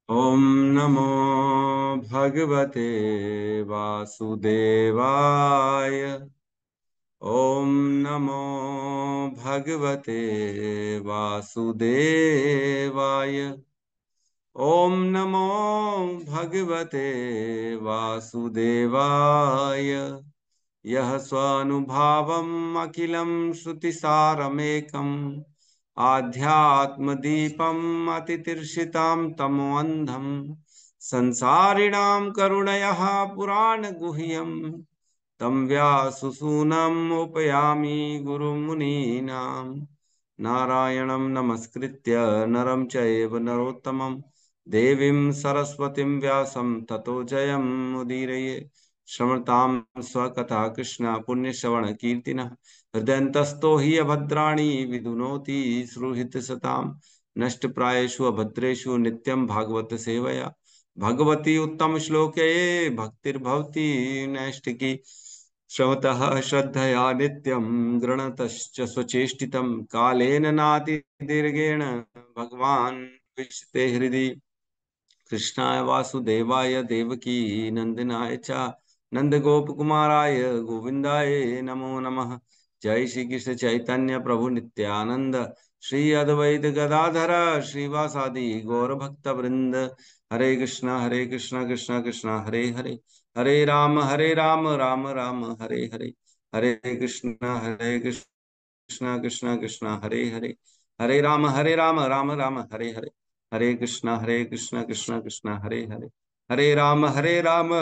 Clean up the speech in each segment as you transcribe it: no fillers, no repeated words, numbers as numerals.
ॐ नमो भगवते वासुदेवाय। ॐ नमो भगवते वासुदेवाय। ॐ नमो भगवते वासुदेवाय। यः स्वानुभावम् अखिलं श्रुतिसारमेकम् आध्यात्मदीपम् अतितीर्षितां तमोऽन्धम् संसारिणां करुणयः पुराणगुह्यम् तं व्याससूनम् उपयामि गुरुमुनीनां। नारायणं नमस्कृत्य नरं चैव नरोत्तमं देवीं सरस्वतीं व्यासं ततो जयमुदीरये। श्रमतां स्वकथा कृष्ण पुण्यश्रवण कीर्तिनः हृदयन्तस्थो हि अभद्राणि विदुनोति सुहृत्सतां। नष्टप्रायेषु अभद्रेषु नित्यं भागवत सेवया भगवती उत्तम श्लोके भक्तिर्भवति नैष्टिकी। श्रवतः श्रद्धया नित्यं गृणतश्च स्वचेष्टितं कालेन नातिदीर्घेण भगवान् विशते हृदि। कृष्णाय वासुदेवाय देवकी नंदनाय च नंदगोपकुमाराय गोविंदाय नमो नमः। जय श्री कृष्ण चैतन्य प्रभु नित्यानंद श्री अद्वैत गदाधर श्रीवासादि गौर भक्त वृंद। हरे कृष्णा कृष्णा कृष्णा हरे हरे, हरे राम राम राम हरे हरे। हरे कृष्णा कृष्णा कृष्णा हरे हरे, हरे राम राम हरे हरे। हरे कृष्णा कृष्णा कृष्णा हरे हरे, हरे राम राम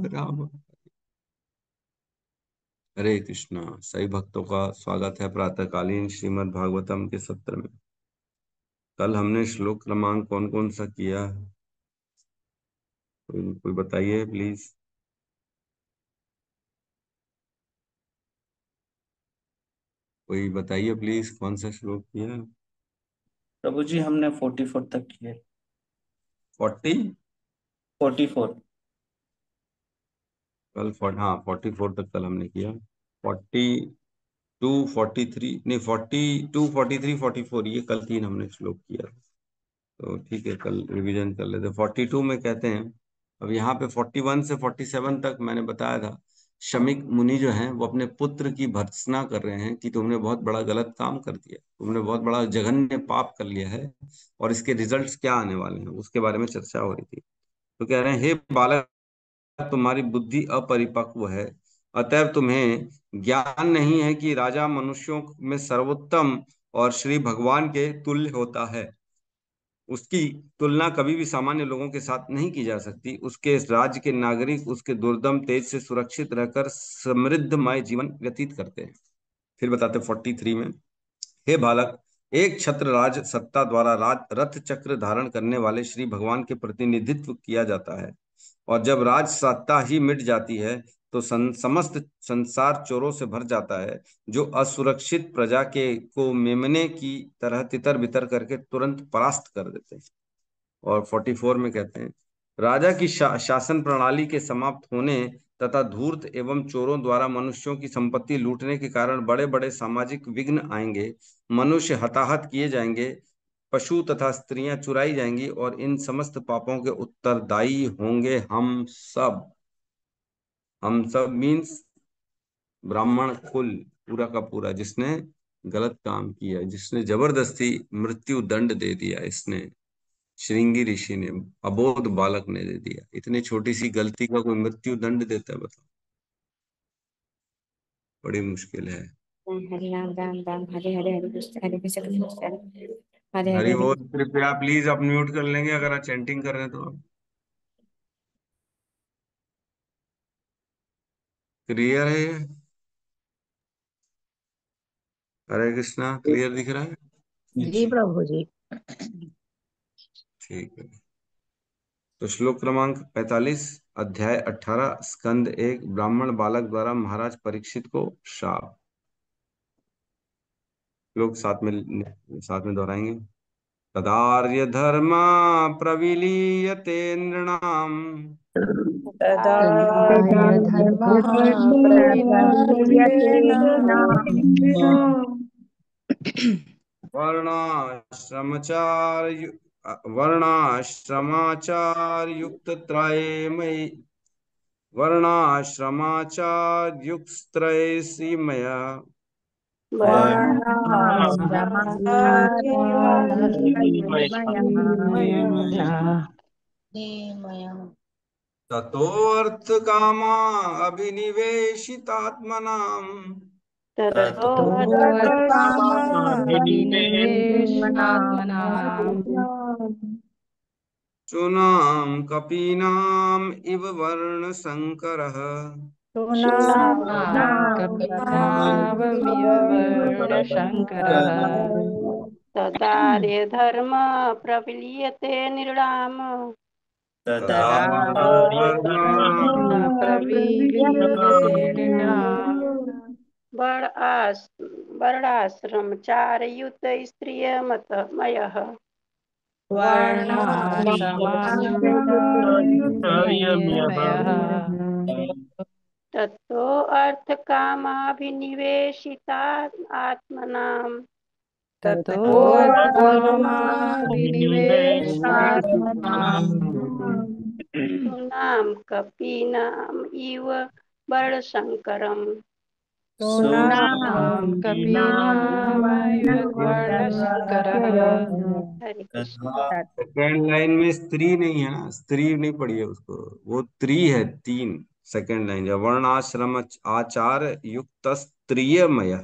राम। हरे कृष्णा। सभी भक्तों का स्वागत है प्रातःकालीन श्रीमद् भागवतम के सत्र में। कल हमने श्लोक क्रमांक कौन कौन सा किया? कोई बताइए प्लीज। कोई बताइए प्लीज, कौन सा श्लोक किया? प्रभु जी हमने 44 तक किए। 40? 44। कल हाँ 44 तक कल हमने किया। 42, 43 नहीं, 42, 43, 44 ये कल तीन हमने श्लोक किया। तो ठीक है, कल रिवीजन कर लेते। 42 में कहते हैं, अब यहाँ पे 41 से 47 तक मैंने बताया था, शमीक मुनि जो हैं वो अपने पुत्र की भर्त्सना कर रहे हैं कि तुमने बहुत बड़ा गलत काम कर दिया, तुमने बहुत बड़ा जघन्य पाप कर लिया है और इसके रिजल्ट्स क्या आने वाले हैं उसके बारे में चर्चा हो रही थी। तो कह रहे हैं, हे बालक, तुम्हारी बुद्धि अपरिपक्व है, अतएव तुम्हें ज्ञान नहीं है कि राजा मनुष्यों में सर्वोत्तम और श्री भगवान के तुल्य होता है। उसकी तुलना कभी भी सामान्य लोगों के साथ नहीं की जा सकती। उसके राज्य के नागरिक उसके दुर्दम तेज से सुरक्षित रहकर समृद्धमय जीवन व्यतीत करते हैं। फिर बताते 43 में, हे बालक, एक छत्र राज सत्ता द्वारा राज रथ चक्र धारण करने वाले श्री भगवान के प्रतिनिधित्व किया जाता है, और जब राज सत्ता ही मिट जाती है तो समस्त संसार चोरों से भर जाता है, जो असुरक्षित प्रजा के को मेमने की तरह तितर बितर करके तुरंत परास्त कर देते हैं। और 44 में कहते हैं, राजा की शासन प्रणाली के समाप्त होने तथा धूर्त एवं चोरों द्वारा मनुष्यों की संपत्ति लूटने के कारण बड़े बड़े सामाजिक विघ्न आएंगे। मनुष्य हताहत किए जाएंगे, पशु तथा स्त्रियां चुराई जाएंगी, और इन समस्त पापों के उत्तरदायी होंगे हम सब। हम सब मीन्स ब्राह्मण कुल पूरा का पूरा, जिसने गलत काम किया, जिसने जबरदस्ती मृत्यु दंड दे दिया, इसने श्रृंगी ऋषि ने, अबोध बालक ने दे दिया। इतनी छोटी सी गलती का कोई मृत्यु दंड देता है, बताओ? बड़ी मुश्किल है। हरे राम राम राम हरे हरे, हरे कृष्ण कृष्ण कृष्ण हरे हरे, हरि हरे बोल। कृष्ण। कृपया प्लीज आप म्यूट कर लेंगे अगर आप चैंटिंग कर रहे हैं तो। क्लियर है ये? हरे कृष्णा क्लियर दिख रहा है? जी प्रभु जी। ठीक है। तो श्लोक क्रमांक 45, अध्याय 18, स्कंद 1, ब्राह्मण बालक द्वारा महाराज परीक्षित को श्राप। लोग साथ में दोहराएंगे। तदार्य धर्मा प्रविलीयते नृणाम् तदा तदाय धर्मः प्रवर्तते नृणाम् वर्णाश्रमचार्य वर्णाश्रमाचार युक्त त्रयमयी वर्णाश्रमाचार युक्त त्रयसीमया ततोऽर्थ कामा अभिनिवेशितात्मनाम् चूनां कपीनाम् इव वर्णशङ्करः तदार्य धर्म प्रविलीयते निर्णाम तदा वर्णाश्रमचारयुत स्त्रियमतमयः ततो अर्थकामाभिनिवेशिता आत्मनाम् सुनाम कपीनाम इव वर्णशंकरम् हरे कृष्ण। सेकेंड लाइन में स्त्री नहीं है ना, स्त्री नहीं पढ़ी है उसको, वो त्री है, तीन। सेकेंड लाइन जो वर्णाश्रम आचार युक्त स्त्रियमय,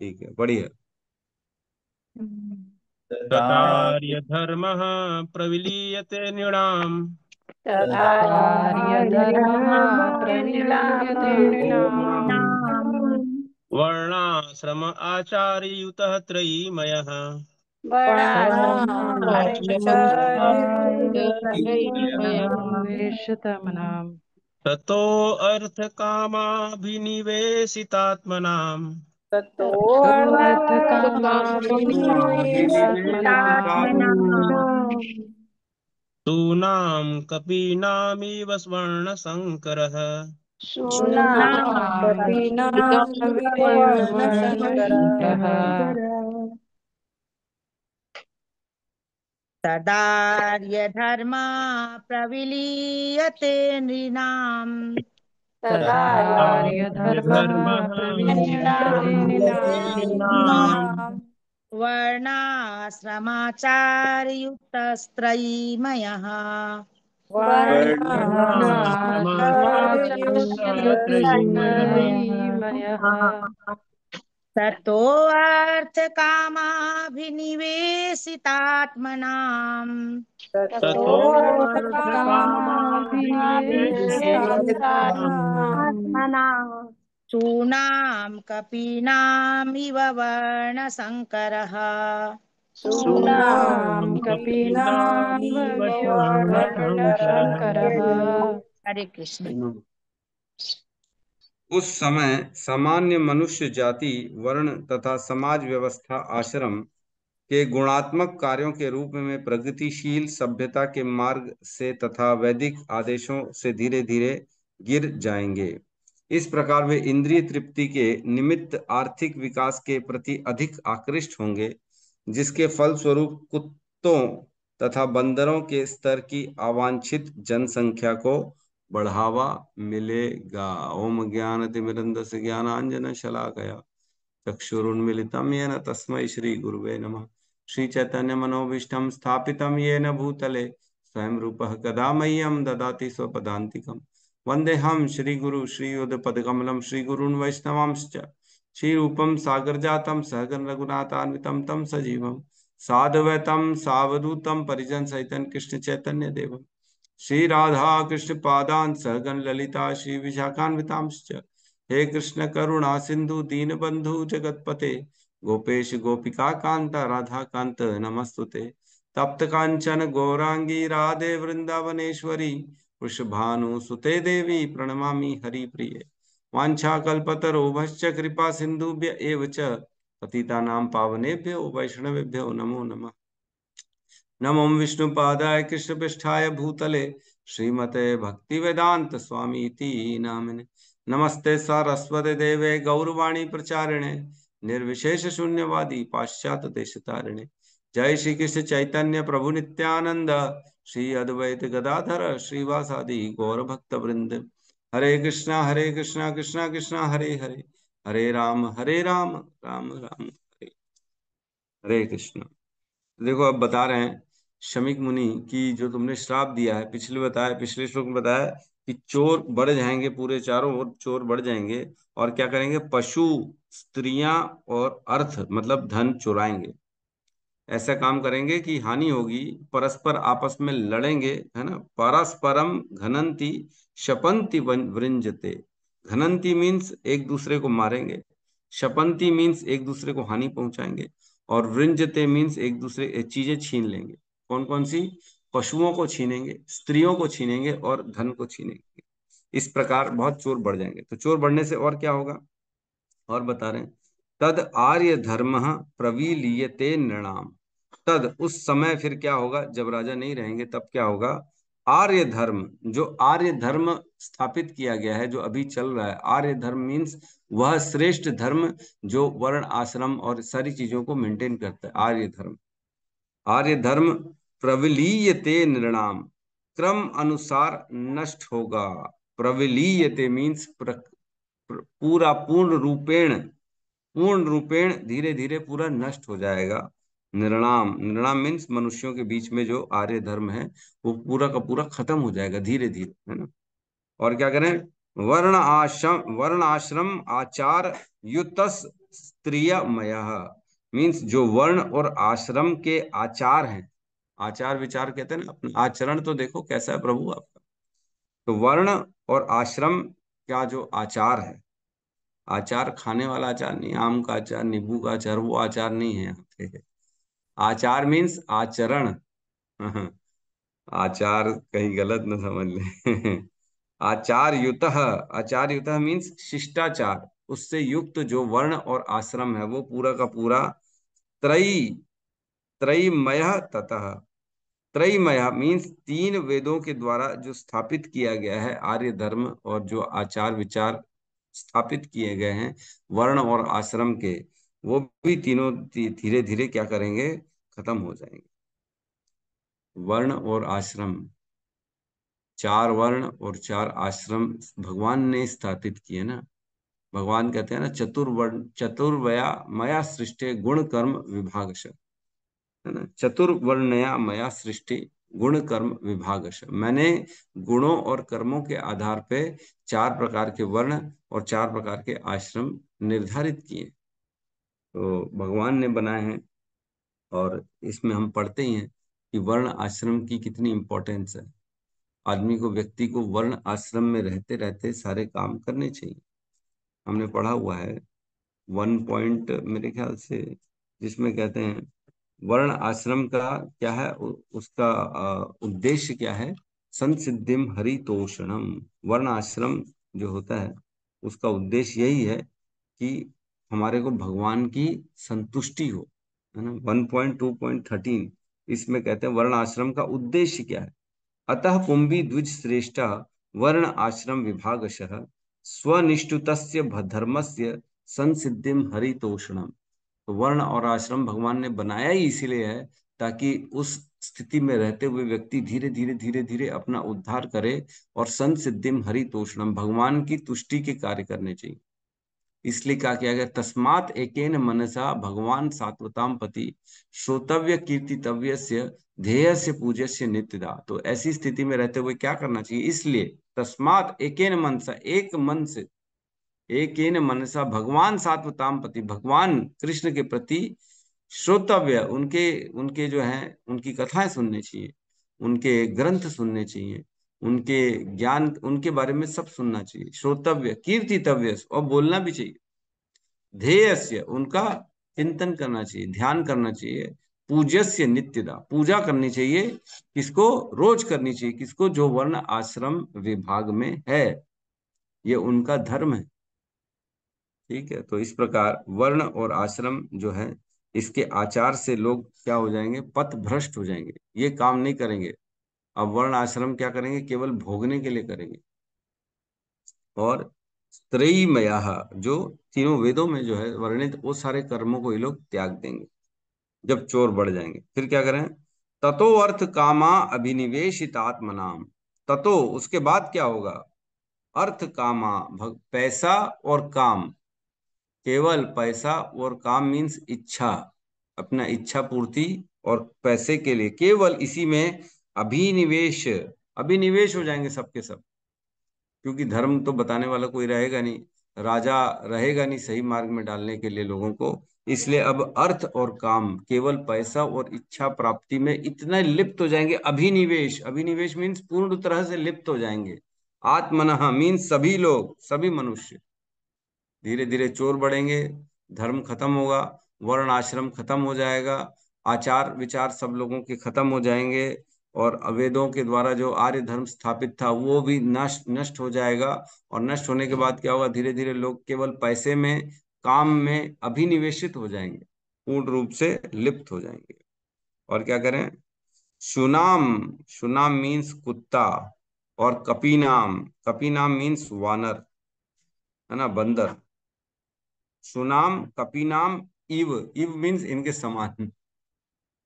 ठीक है, बढ़िया। तदार्य धर्मः प्रविलीयते नृणाम् वर्णाश्रम आचार्ययुतः त्रयीमयः ततो अर्थकामाभिनिवेशितात्मनाम् सूनां कपीनामिव वर्णशंकरः तदार्य धर्म प्रविलीयते नृणाम् वर्णाश्रमाचार्युतस्त्रयीमयः ततो अर्थकामाभिनिवेशितात्मनाम् चूनां कपीनामिव वर्णशंकरः हरे कृष्ण। उस समय सामान्य मनुष्य जाति, वर्ण तथा समाज व्यवस्था आश्रम के गुणात्मक कार्यों के रूप में प्रगतिशील सभ्यता के मार्ग से तथा वैदिक आदेशों से धीरे धीरे गिर जाएंगे। इस प्रकार वे इंद्रिय तृप्ति के निमित्त आर्थिक विकास के प्रति अधिक आकृष्ट होंगे, जिसके फलस्वरूप कुत्तों तथा बंदरों के स्तर की अवांछित जनसंख्या को बढ़ावा मिलेगा। ओम ज्ञानतिमिरन्धस्य ज्ञानांजन शलाकया चक्षुरुन्मीलितं येन तस्मै श्री गुरुवे नमः। श्री चैतन्य मनोभीष्टं स्थापितं येन भूतले स्वयं रूपः कदा मह्यं ददाति स्वपदान्तिकं। वन्देऽहं श्रीगुरु श्रीयुतपदकमलं श्रीगुरून् वैष्णवांश्च श्रीरूपं सागरजातं सहगण रघुनाथान्वितं तं सजीवं साद्वैतं सावधूतं परिजन सहितं कृष्ण चैतन्य देवं श्री राधा कृष्ण पादान् सहगण ललिता श्री विशाखान्वितांश्च। हे कृष्ण करुणा सिंधु दीनबंधु जगतपते गोपेश गोपिका कांता राधा कांत नमस्तुते। तप्त कांचन गौरांगी राधे वृंदावनेश्वरी वृषभानु सुते देवी प्रणमामि हरिप्रिये। वाञ्छाकल्पतरुभ्यश्च कृपा सिन्धुभ्य एव च पतितानां पावनेभ्यो वैष्णवेभ्यो नमो नमः। नमो विष्णुपादाय कृष्णपृष्ठाय भूतले श्रीमते भक्तिवेदांत स्वामी इति नामिने। नमस्ते सारस्वते देवे गौरवाणी प्रचारिणे निर्विशेष शून्यवादी पाश्चात्य देशतारिणे। जय श्री कृष्ण चैतन्य प्रभु नित्यानंद, श्री अद्वैत गदाधर श्रीवासादि गौर भक्त वृंद। हरे कृष्णा कृष्णा कृष्णा हरे हरे, हरे राम राम राम हरे हरे कृष्ण। देखो अब बता रहे हैं शमीक मुनि की जो तुमने श्राप दिया है, पिछले श्लोक में बताया कि चोर बढ़ जाएंगे, पूरे चारों ओर चोर बढ़ जाएंगे और क्या करेंगे, पशु, स्त्रियां और अर्थ मतलब धन चुराएंगे। ऐसा काम करेंगे कि हानि होगी, परस्पर आपस में लड़ेंगे, है ना। परस्परम घनंती शपंती वृंजते। घनंती मीन्स एक दूसरे को मारेंगे, शपंती मीन्स एक दूसरे को हानि पहुंचाएंगे, और वृंजते मीन्स एक दूसरे चीजें छीन लेंगे। कौन कौन सी? पशुओं को छीनेंगे, स्त्रियों को छीनेंगे और धन को छीनेंगे। इस प्रकार बहुत चोर बढ़ जाएंगे। तो चोर बढ़ने से और क्या होगा, और बता रहे हैं, तद आर्य धर्म प्रविलीयते नृणाम। तद उस समय फिर क्या होगा, जब राजा नहीं रहेंगे तब क्या होगा, आर्य धर्म, जो आर्य धर्म स्थापित किया गया है, जो अभी चल रहा है, आर्य धर्म मीन्स वह श्रेष्ठ धर्म जो वर्ण आश्रम और सारी चीजों को मेंटेन करता है, आर्य धर्म। आर्य धर्म प्रविलीयते नृणाम, क्रम अनुसार नष्ट होगा। प्रविलीयते मीन्स पूरा पूर्ण रूपेण धीरे धीरे पूरा नष्ट हो जाएगा। निर्णाम, निर्णाम मीन्स मनुष्यों के बीच में जो आर्य धर्म है वो पूरा का पूरा खत्म हो जाएगा धीरे धीरे, है ना। और क्या करें, वर्ण आश्रम आचार युतस स्त्रियमयः मीन्स जो वर्ण और आश्रम के आचार हैं, आचार विचार कहते हैं ना, अपना आचरण तो देखो कैसा है प्रभु आपका। तो वर्ण और आश्रम का जो आचार है, आचार खाने वाला आचार नहीं, आम का अचार, नींबू का अचार, वो आचार नहीं है यहाँ पे। आचार मीन्स आचरण। आचार कहीं गलत न समझ ले। आचार युतः मीन्स शिष्टाचार, उससे युक्त जो वर्ण और आश्रम है वो पूरा का पूरा त्रयी त्रयीमय ततः। त्रयीमय मीन्स तीन वेदों के द्वारा जो स्थापित किया गया है आर्य धर्म, और जो आचार विचार स्थापित किए गए हैं वर्ण और आश्रम के, वो भी तीनों धीरे धीरे क्या करेंगे, खत्म हो जाएंगे। वर्ण और आश्रम, चार वर्ण और चार आश्रम भगवान ने स्थापित किए ना। भगवान कहते हैं ना, चतुर्वया मया सृष्टि गुण कर्म विभागश, है ना। चतुर्वर्णया मया सृष्टि गुण कर्म विभागश, मैंने गुणों और कर्मों के आधार पे चार प्रकार के वर्ण और चार प्रकार के आश्रम निर्धारित किए, तो भगवान ने बनाए हैं। और इसमें हम पढ़ते ही हैं कि वर्ण आश्रम की कितनी इंपॉर्टेंस है। आदमी को, व्यक्ति को वर्ण आश्रम में रहते रहते सारे काम करने चाहिए। हमने पढ़ा हुआ है 1 पॉइंट मेरे ख्याल से, जिसमें कहते हैं वर्ण आश्रम का क्या है, उसका उद्देश्य क्या है, संसिद्धिम हरितोषणम। वर्ण आश्रम जो होता है उसका उद्देश्य यही है कि हमारे को भगवान की संतुष्टि हो, है ना। 1.2.13 इसमें कहते हैं वर्ण आश्रम का उद्देश्य क्या है। अतः पुंभी द्विज श्रेष्ठा वर्ण आश्रम विभागशः स्वनिष्ठुतस्य धर्मस्य संसिद्धिम हरितोषणम। तो वर्ण और आश्रम भगवान ने बनाया ही इसीलिए है ताकि उस स्थिति में रहते हुए व्यक्ति धीरे धीरे अपना उद्धार करे, और संसिद्धिम हरितोषणम, भगवान की तुष्टि के कार्य करने चाहिए। इसलिए क्या किया गया, तस्मात् एकेन मनसा भगवान सात्वताम पति श्रोतव्य कीर्तितव्यस्य ध्येयस्य पूज्यस्य नित्यदा। तो ऐसी स्थिति में रहते हुए क्या करना चाहिए, इसलिए तस्मात् एकेन मनसा, एक मन से, एकेन मनसा भगवान सात्वताम पति, भगवान कृष्ण के प्रति श्रोतव्य, उनके उनके जो है उनकी कथाएं सुननी चाहिए, उनके ग्रंथ सुनने चाहिए, उनके ज्ञान, उनके बारे में सब सुनना चाहिए। श्रोतव्य कीर्तितव्य, और बोलना भी चाहिए। ध्येयस्य, उनका चिंतन करना चाहिए, ध्यान करना चाहिए। पूज्यस्य नित्यदा, पूजा करनी चाहिए, किसको, रोज करनी चाहिए, किसको, जो वर्ण आश्रम विभाग में है, ये उनका धर्म है। ठीक है, तो इस प्रकार वर्ण और आश्रम जो है, इसके आचार से लोग क्या हो जाएंगे, पथ भ्रष्ट हो जाएंगे, ये काम नहीं करेंगे। अब वर्ण आश्रम क्या करेंगे, केवल भोगने के लिए करेंगे। और त्रयीमया, जो तीनों वेदों में जो है वर्णित, वो सारे कर्मों को ये लोग त्याग देंगे। जब चोर बढ़ जाएंगे। फिर क्या करें, ततो अर्थ कामा अभिनिवेशित आत्मनाम। ततो उसके बाद क्या होगा, अर्थ कामा पैसा और काम, केवल पैसा और काम मीन्स इच्छा, अपना इच्छा पूर्ति और पैसे के लिए केवल इसी में अभिनिवेश, अभिनिवेश हो जाएंगे सबके सब, क्योंकि धर्म तो बताने वाला कोई रहेगा नहीं, राजा रहेगा नहीं सही मार्ग में डालने के लिए लोगों को। इसलिए अब अर्थ और काम, केवल पैसा और इच्छा प्राप्ति में इतना लिप्त हो जाएंगे। अभिनिवेश, अभिनिवेश मीन्स पूर्ण तरह से लिप्त हो जाएंगे। आत्मनः मीन्स सभी लोग, सभी मनुष्य। धीरे धीरे चोर बढ़ेंगे, धर्म खत्म होगा, वर्ण आश्रम खत्म हो जाएगा, आचार विचार सब लोगों के खत्म हो जाएंगे, और वेदों के द्वारा जो आर्य धर्म स्थापित था वो भी नष्ट नष्ट हो जाएगा। और नष्ट होने के बाद क्या होगा, धीरे धीरे लोग केवल पैसे में, काम में अभिनिवेशित हो जाएंगे, पूर्ण रूप से लिप्त हो जाएंगे। और क्या करें, शुनाम, शुनाम मीन्स कुत्ता, और कपीनाम, कपीनाम मीन्स वानर, है ना, बंदर। सुनाम कपीनाम इव, इव मीन्स इनके समान,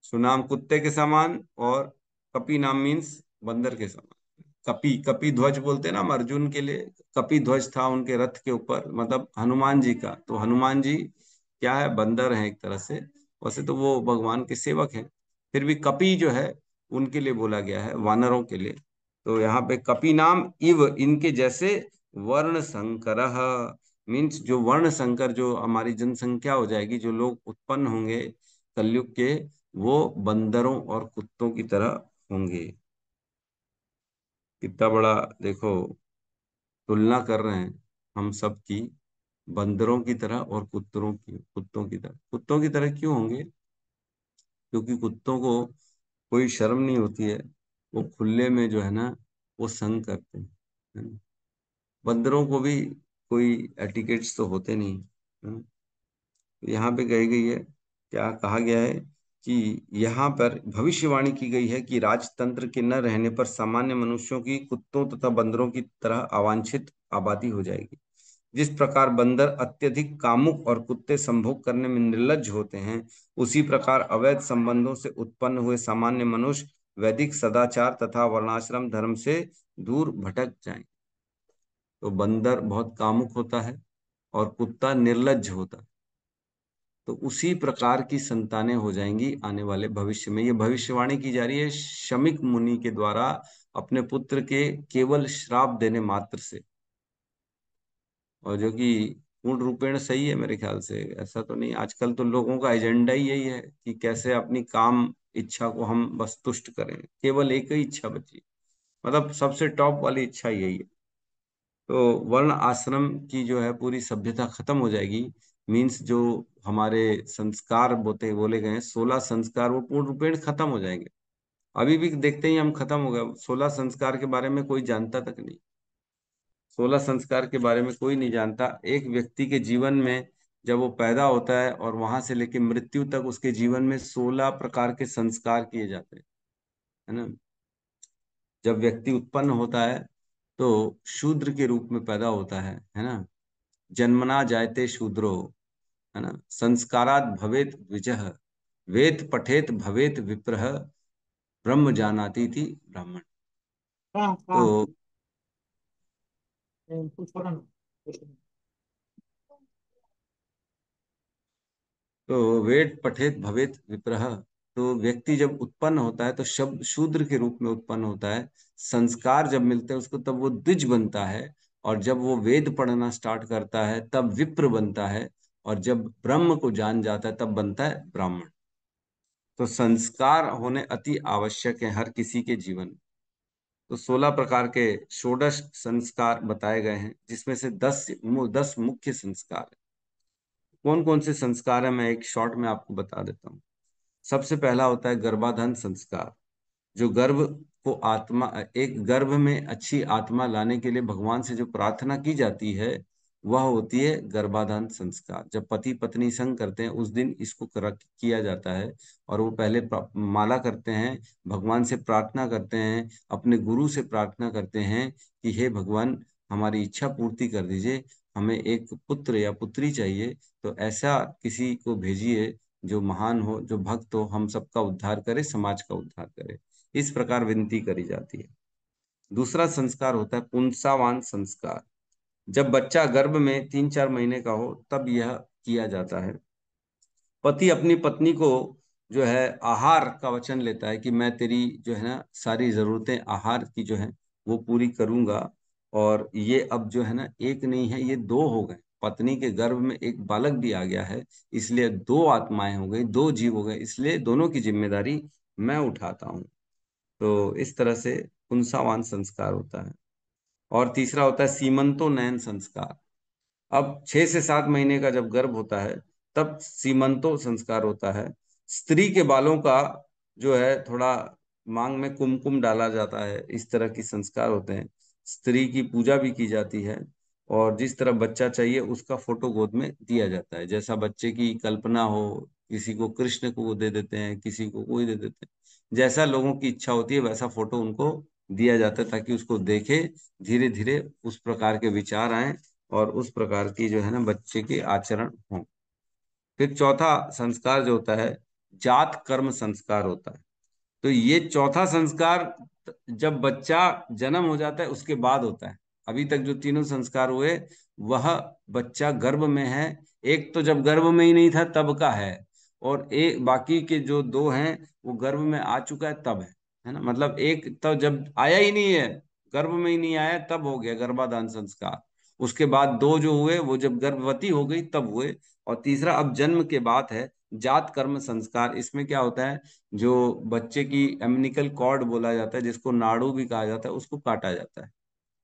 सुनाम कुत्ते के समान और कपीनाम मीन्स बंदर के समान। कपी, कपी ध्वज बोलते हैं ना हम अर्जुन के लिए, कपी ध्वज था उनके रथ के ऊपर, मतलब हनुमान जी का। तो हनुमान जी क्या है, बंदर है एक तरह से, वैसे तो वो भगवान के सेवक हैं, फिर भी कपी जो है उनके लिए बोला गया है, वानरों के लिए। तो यहाँ पे कपी नाम इव, इनके जैसे, वर्ण संकर मीन्स जो वर्ण संकर, जो हमारी जनसंख्या हो जाएगी, जो लोग उत्पन्न होंगे कलयुग के, वो बंदरों और कुत्तों की तरह होंगे। कितना बड़ा देखो, तुलना कर रहे हैं हम सब की, बंदरों की तरह और कुत्तों की तरह। कुत्तों की तरह क्यों होंगे, क्योंकि कुत्तों को कोई शर्म नहीं होती है, वो खुले में जो है ना वो संग करते हैं, है ना? बंदरों को भी कोई एटिकेट्स तो होते नहीं, है ना? यहाँ पे कही गई है, क्या कहा गया है कि यहाँ पर भविष्यवाणी की गई है कि राजतंत्र के न रहने पर सामान्य मनुष्यों की कुत्तों तथा बंदरों की तरह अवांछित आबादी हो जाएगी। जिस प्रकार बंदर अत्यधिक कामुक और कुत्ते संभोग करने में निर्लज्ज होते हैं, उसी प्रकार अवैध संबंधों से उत्पन्न हुए सामान्य मनुष्य वैदिक सदाचार तथा वर्णाश्रम धर्म से दूर भटक जाएं। तो बंदर बहुत कामुक होता है और कुत्ता निर्लज्ज होता है, तो उसी प्रकार की संतानें हो जाएंगी आने वाले भविष्य में। ये भविष्यवाणी की जा रही है शमीक मुनि के द्वारा अपने पुत्र के केवल श्राप देने मात्र से, और जो कि पूर्ण रूपेण सही है मेरे ख्याल से। ऐसा तो नहीं, आजकल तो लोगों का एजेंडा ही यही है कि कैसे अपनी काम इच्छा को हम बस तुष्ट करें, केवल एक ही इच्छा बची, मतलब सबसे टॉप वाली इच्छा यही है। तो वर्ण आश्रम की जो है पूरी सभ्यता खत्म हो जाएगी। मीन्स जो हमारे संस्कार बोले गए हैं, 16 संस्कार, वो पूर्ण रूपेण खत्म हो जाएंगे। अभी भी देखते ही हम खत्म हो गए, 16 संस्कार के बारे में कोई जानता तक नहीं, 16 संस्कार के बारे में कोई नहीं जानता। एक व्यक्ति के जीवन में जब वो पैदा होता है और वहां से लेकर मृत्यु तक उसके जीवन में 16 प्रकार के संस्कार किए जाते हैं, है ना। जब व्यक्ति उत्पन्न होता है तो शूद्र के रूप में पैदा होता है ना। जन्मना जायते शूद्रो, है ना। संस्कारात भवेत द्विजः, वेद पठेत भवेत विप्रः, ब्रह्म जानाति थी ब्राह्मण। तो वेद पठेत भवेत विप्रः, तो व्यक्ति जब उत्पन्न होता है तो शब्द शूद्र के रूप में उत्पन्न होता है। संस्कार जब मिलते हैं उसको तब वो द्विज बनता है, और जब वो वेद पढ़ना स्टार्ट करता है तब विप्र बनता है, और जब ब्रह्म को जान जाता है तब बनता है ब्राह्मण। तो संस्कार होने अति आवश्यक है हर किसी के जीवन में। तो 16 प्रकार के षोडश संस्कार बताए गए हैं, जिसमें से 10 मुख्य संस्कार है। कौन कौन से संस्कार है, मैं एक शॉर्ट में आपको बता देता हूँ। सबसे पहला होता है गर्भाधान संस्कार, जो गर्भ को आत्मा, एक गर्भ में अच्छी आत्मा लाने के लिए भगवान से जो प्रार्थना की जाती है वह होती है गर्भाधान संस्कार। जब पति पत्नी संग करते हैं उस दिन इसको किया जाता है, और वो पहले माला करते हैं, भगवान से प्रार्थना करते हैं, अपने गुरु से प्रार्थना करते हैं कि हे भगवान हमारी इच्छा पूर्ति कर दीजिए, हमें एक पुत्र या पुत्री चाहिए, तो ऐसा किसी को भेजिए जो महान हो, जो भक्त हो, हम सबका उद्धार करे, समाज का उद्धार करे, इस प्रकार विनती करी जाती है। दूसरा संस्कार होता है पुंसावान संस्कार। जब बच्चा गर्भ में 3-4 महीने का हो तब यह किया जाता है। पति अपनी पत्नी को जो है आहार का वचन लेता है कि मैं तेरी जो है ना सारी जरूरतें आहार की जो है वो पूरी करूंगा। और ये अब जो है ना एक नहीं है, ये दो हो गए। पत्नी के गर्भ में एक बालक भी आ गया है, इसलिए दो आत्माएं हो गई, दो जीव हो गए, इसलिए दोनों की जिम्मेदारी मैं उठाता हूँ। तो इस तरह से पुंसावान संस्कार होता है। और तीसरा होता है सीमंतोन्नयन संस्कार। अब 6 से 7 महीने का जब गर्भ होता है तब सीमंतो संस्कार होता है। स्त्री के बालों का जो है थोड़ा मांग में कुमकुम डाला जाता है, इस तरह की संस्कार होते हैं। स्त्री की पूजा भी की जाती है और जिस तरह बच्चा चाहिए उसका फोटो गोद में दिया जाता है। जैसा बच्चे की कल्पना हो, किसी को कृष्ण को दे देते हैं, किसी को कोई दे देते हैं, जैसा लोगों की इच्छा होती है वैसा फोटो उनको दिया जाता है ताकि उसको देखे, धीरे धीरे उस प्रकार के विचार आए और उस प्रकार की जो है ना बच्चे के आचरण हो। फिर चौथा संस्कार जो होता है जात कर्म संस्कार होता है। तो ये चौथा संस्कार जब बच्चा जन्म हो जाता है उसके बाद होता है। अभी तक जो तीनों संस्कार हुए वह बच्चा गर्भ में है, एक तो जब गर्भ में ही नहीं था तब का है, और एक बाकी के जो दो हैं वो गर्भ में आ चुका है तब है ना। मतलब एक तो जब आया ही नहीं है, गर्भ में ही नहीं आया तब हो गया गर्भाधान संस्कार। उसके बाद दो जो हुए वो जब गर्भवती हो गई तब हुए। और तीसरा अब जन्म के बाद है जात कर्म संस्कार। इसमें क्या होता है, जो बच्चे की एम्निकल कॉर्ड बोला जाता है, जिसको नाड़ू भी कहा जाता है, उसको काटा जाता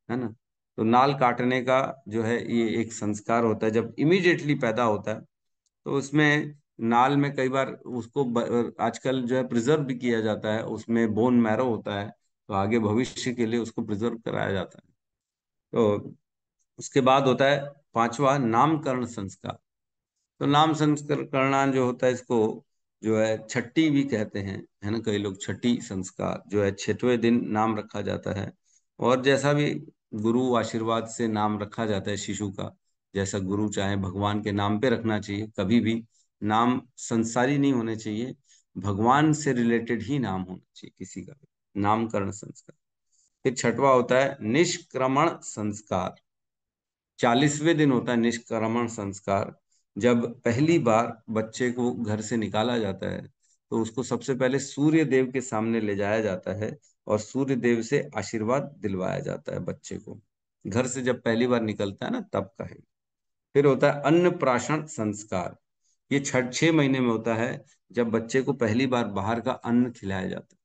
है ना। तो नाल काटने का जो है ये एक संस्कार होता है जब इमीडिएटली पैदा होता है। तो उसमें नाल में कई बार उसको आजकल जो है प्रिजर्व भी किया जाता है, उसमें बोन मैरो होता है, तो आगे भविष्य के लिए उसको प्रिजर्व कराया जाता है। तो उसके बाद होता है पांचवा नामकरण संस्कार। तो नाम संस्करण जो होता है इसको जो है छठी भी कहते हैं, है ना। कई लोग छठी संस्कार जो है 6वें दिन नाम रखा जाता है। और जैसा भी गुरु आशीर्वाद से नाम रखा जाता है शिशु का, जैसा गुरु चाहे भगवान के नाम पे रखना चाहिए। कभी भी नाम संसारी नहीं होने चाहिए, भगवान से रिलेटेड ही नाम होना चाहिए किसी का भी। नामकरण संस्कार। फिर छठवा होता है निष्क्रमण संस्कार। 40वें दिन होता है निष्क्रमण संस्कार। जब पहली बार बच्चे को घर से निकाला जाता है तो उसको सबसे पहले सूर्य देव के सामने ले जाया जाता है और सूर्य देव से आशीर्वाद दिलवाया जाता है बच्चे को। घर से जब पहली बार निकलता है ना तब का है। फिर होता है अन्नप्राशन संस्कार। ये 6 महीने में होता है जब बच्चे को पहली बार बाहर का अन्न खिलाया जाता है।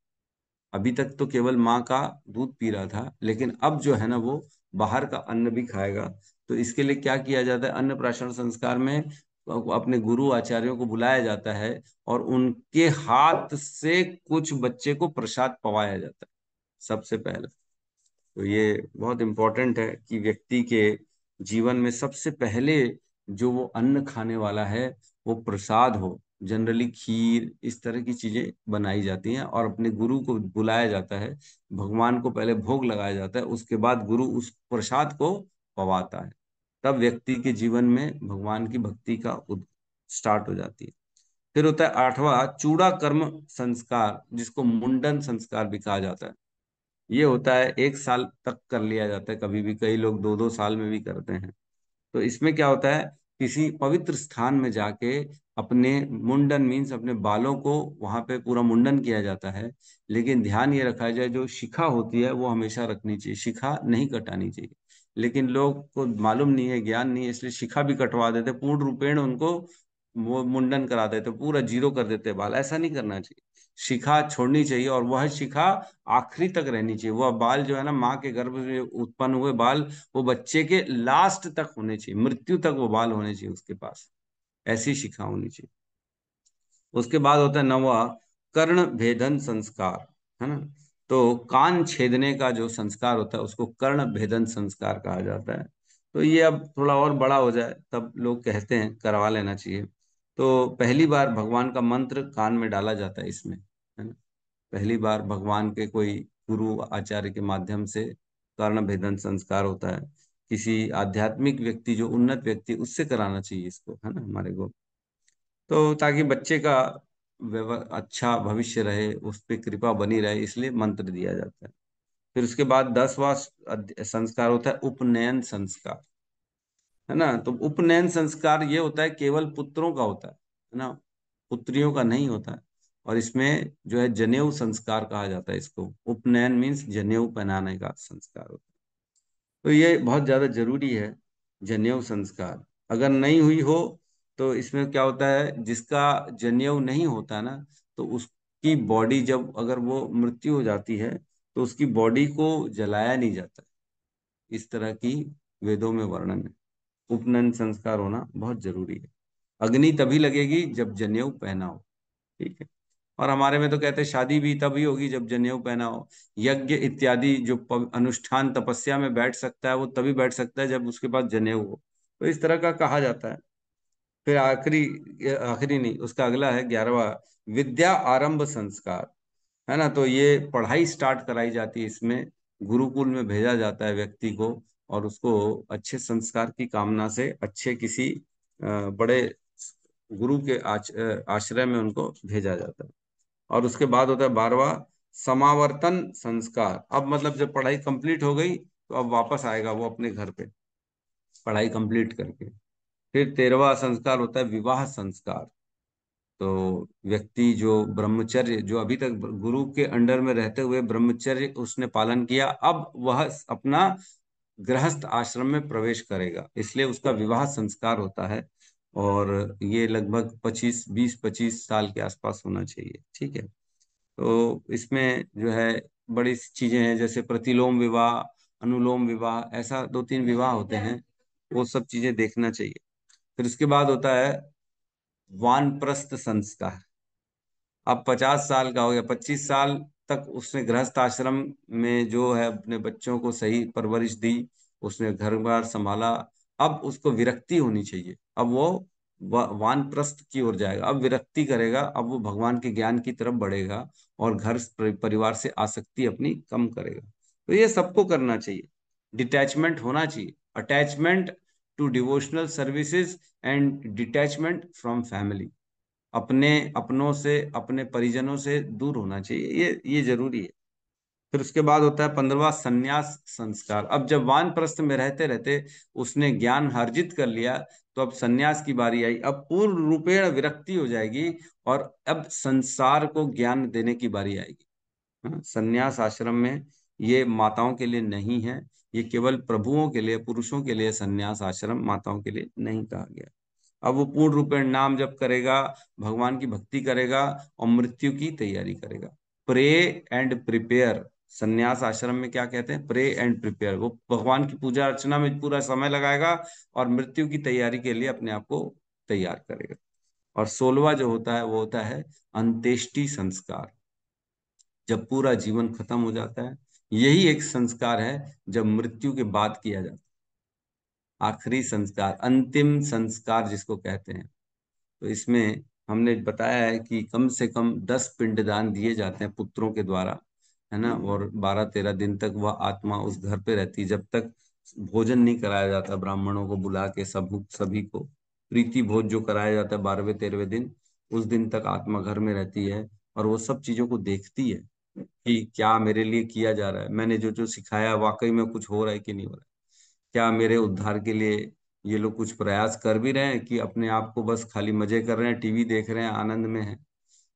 अभी तक तो केवल माँ का दूध पी रहा था, लेकिन अब जो है ना वो बाहर का अन्न भी खाएगा। तो इसके लिए क्या किया जाता है, अन्नप्राशन संस्कार में अपने गुरु आचार्यों को बुलाया जाता है और उनके हाथ से कुछ बच्चे को प्रसाद पवाया जाता है सबसे पहले। तो ये बहुत इंपॉर्टेंट है कि व्यक्ति के जीवन में सबसे पहले जो वो अन्न खाने वाला है वो प्रसाद हो। जनरली खीर इस तरह की चीजें बनाई जाती हैं और अपने गुरु को बुलाया जाता है, भगवान को पहले भोग लगाया जाता है, उसके बाद गुरु उस प्रसाद को पवाता है। तब व्यक्ति के जीवन में भगवान की भक्ति का स्टार्ट हो जाती है। फिर होता है आठवां चूड़ा कर्म संस्कार, जिसको मुंडन संस्कार भी कहा जाता है। ये होता है 1 साल तक कर लिया जाता है, कभी भी कई लोग 2-2 साल में भी करते हैं। तो इसमें क्या होता है, किसी पवित्र स्थान में जाके अपने मुंडन मीन्स अपने बालों को वहां पे पूरा मुंडन किया जाता है। लेकिन ध्यान ये रखा जाए जो शिखा होती है वो हमेशा रखनी चाहिए, शिखा नहीं कटानी चाहिए। लेकिन लोग को मालूम नहीं है, ज्ञान नहीं है, इसलिए शिखा भी कटवा देते, पूर्ण रूपेण उनको वो मुंडन करा देते, पूरा जीरो कर देते बाल। ऐसा नहीं करना चाहिए, शिखा छोड़नी चाहिए और वह शिखा आखिरी तक रहनी चाहिए। वह बाल जो है ना माँ के गर्भ में उत्पन्न हुए बाल वो बच्चे के लास्ट तक होने चाहिए, मृत्यु तक वो बाल होने चाहिए उसके पास, ऐसी शिखा होनी चाहिए। उसके बाद होता है 9वां कर्ण भेदन संस्कार, है ना। तो कान छेदने का जो संस्कार होता है उसको कर्ण भेदन संस्कार कहा जाता है। तो ये अब थोड़ा और बड़ा हो जाए तब लोग कहते हैं करवा लेना चाहिए। तो पहली बार भगवान का मंत्र कान में डाला जाता है इसमें, है ना। पहली बार भगवान के कोई गुरु आचार्य के माध्यम से कर्ण भेदन संस्कार होता है। किसी आध्यात्मिक व्यक्ति जो उन्नत व्यक्ति उससे कराना चाहिए इसको, है ना हमारे को। तो ताकि बच्चे का अच्छा भविष्य रहे, उस पर कृपा बनी रहे, इसलिए मंत्र दिया जाता है। फिर उसके बाद 10वां संस्कार होता है उपनयन संस्कार, है ना। तो उपनयन संस्कार ये होता है केवल पुत्रों का होता है ना, पुत्रियों का नहीं होता है। और इसमें जो है जनेऊ संस्कार कहा जाता है इसको। उपनयन मीन्स जनेऊ पहनाने का संस्कार होता है। तो ये बहुत ज्यादा जरूरी है, जनेऊ संस्कार। अगर नहीं हुई हो तो इसमें क्या होता है, जिसका जनेऊ नहीं होता ना, तो उसकी बॉडी जब अगर वो मृत्यु हो जाती है तो उसकी बॉडी को जलाया नहीं जाता। इस तरह की वेदों में वर्णन है। उपनयन संस्कार होना बहुत जरूरी है। अग्नि तभी लगेगी जब जनेऊ पहना हो, ठीक है। और हमारे में तो कहते हैं शादी भी तभी होगी जब जनेऊ पहना हो। यज्ञ इत्यादि जो अनुष्ठान तपस्या में बैठ सकता है वो तभी बैठ सकता है जब उसके पास जनेऊ हो। तो इस तरह का कहा जाता है। फिर आखिरी, आखिरी नहीं, उसका अगला है 11वां, विद्या आरंभ संस्कार, है ना। तो ये पढ़ाई स्टार्ट कराई जाती है इसमें, गुरुकुल में भेजा जाता है व्यक्ति को, और उसको अच्छे संस्कार की कामना से अच्छे किसी बड़े गुरु के आश्रय में उनको भेजा जाता है। और उसके बाद होता है 12वां समावर्तन संस्कार। अब मतलब जब पढ़ाई कंप्लीट हो गई तो अब वापस आएगा वो अपने घर पे पढ़ाई कंप्लीट करके। फिर 13वां संस्कार होता है विवाह संस्कार। तो व्यक्ति जो ब्रह्मचर्य, जो अभी तक गुरु के अंडर में रहते हुए ब्रह्मचर्य उसने पालन किया, अब वह अपना गृहस्थ आश्रम में प्रवेश करेगा, इसलिए उसका विवाह संस्कार होता है। और ये लगभग 20-25 साल के आसपास होना चाहिए, ठीक है। तो इसमें जो है बड़ी सी चीजें हैं, जैसे प्रतिलोम विवाह, अनुलोम विवाह, ऐसा 2-3 विवाह होते हैं, वो सब चीजें देखना चाहिए। फिर उसके बाद होता है वानप्रस्थ संस्कार। अब 50 साल का हो गया, 25 साल तक उसने गृहस्थ आश्रम में जो है अपने बच्चों को सही परवरिश दी, उसने घर बार संभाला। अब उसको विरक्ति होनी चाहिए, अब वो वानप्रस्थ की ओर जाएगा, अब विरक्ति करेगा, अब वो भगवान के ज्ञान की तरफ बढ़ेगा और घर परिवार से आसक्ति अपनी कम करेगा। तो ये सबको करना चाहिए, डिटैचमेंट होना चाहिए, attachment to devotional services and detachment from family. अपने अपनों से, अपने परिजनों से दूर होना चाहिए, ये जरूरी है। फिर उसके बाद होता है 15वां संन्यास संस्कार। अब जब वानप्रस्थ में रहते रहते उसने ज्ञान अर्जित कर लिया, तो अब संन्यास की बारी आई। अब पूर्ण रूपेण विरक्ति हो जाएगी और अब संसार को ज्ञान देने की बारी आएगी। हाँ, संन्यास आश्रम में ये माताओं के लिए नहीं है, ये केवल प्रभुओं के लिए, पुरुषों के लिए संन्यास आश्रम, माताओं के लिए नहीं कहा गया। अब वो पूर्ण रूप में नाम जप करेगा, भगवान की भक्ति करेगा और मृत्यु की तैयारी करेगा। प्रे एंड प्रिपेयर, संन्यास आश्रम में क्या कहते हैं, प्रे एंड प्रिपेयर। वो भगवान की पूजा अर्चना में पूरा समय लगाएगा और मृत्यु की तैयारी के लिए अपने आप को तैयार करेगा। और 16वां जो होता है वो होता है अंत्येष्टि संस्कार, जब पूरा जीवन खत्म हो जाता है। यही एक संस्कार है जब मृत्यु के बाद किया जाता है, आखिरी संस्कार, अंतिम संस्कार जिसको कहते हैं। तो इसमें हमने बताया है कि कम से कम 10 पिंडदान दिए जाते हैं पुत्रों के द्वारा, है ना। और 12-13 दिन तक वह आत्मा उस घर पे रहती है, जब तक भोजन नहीं कराया जाता ब्राह्मणों को बुला के, सभी को प्रीति भोज जो कराया जाता है 12वें-13वें दिन, उस दिन तक आत्मा घर में रहती है और वो सब चीजों को देखती है कि क्या मेरे लिए किया जा रहा है, मैंने जो जो सिखाया वाकई में कुछ हो रहा है कि नहीं हो रहा है, क्या मेरे उद्धार के लिए ये लोग कुछ प्रयास कर भी रहे हैं कि अपने आप को बस खाली मजे कर रहे हैं, टीवी देख रहे हैं, आनंद में हैं।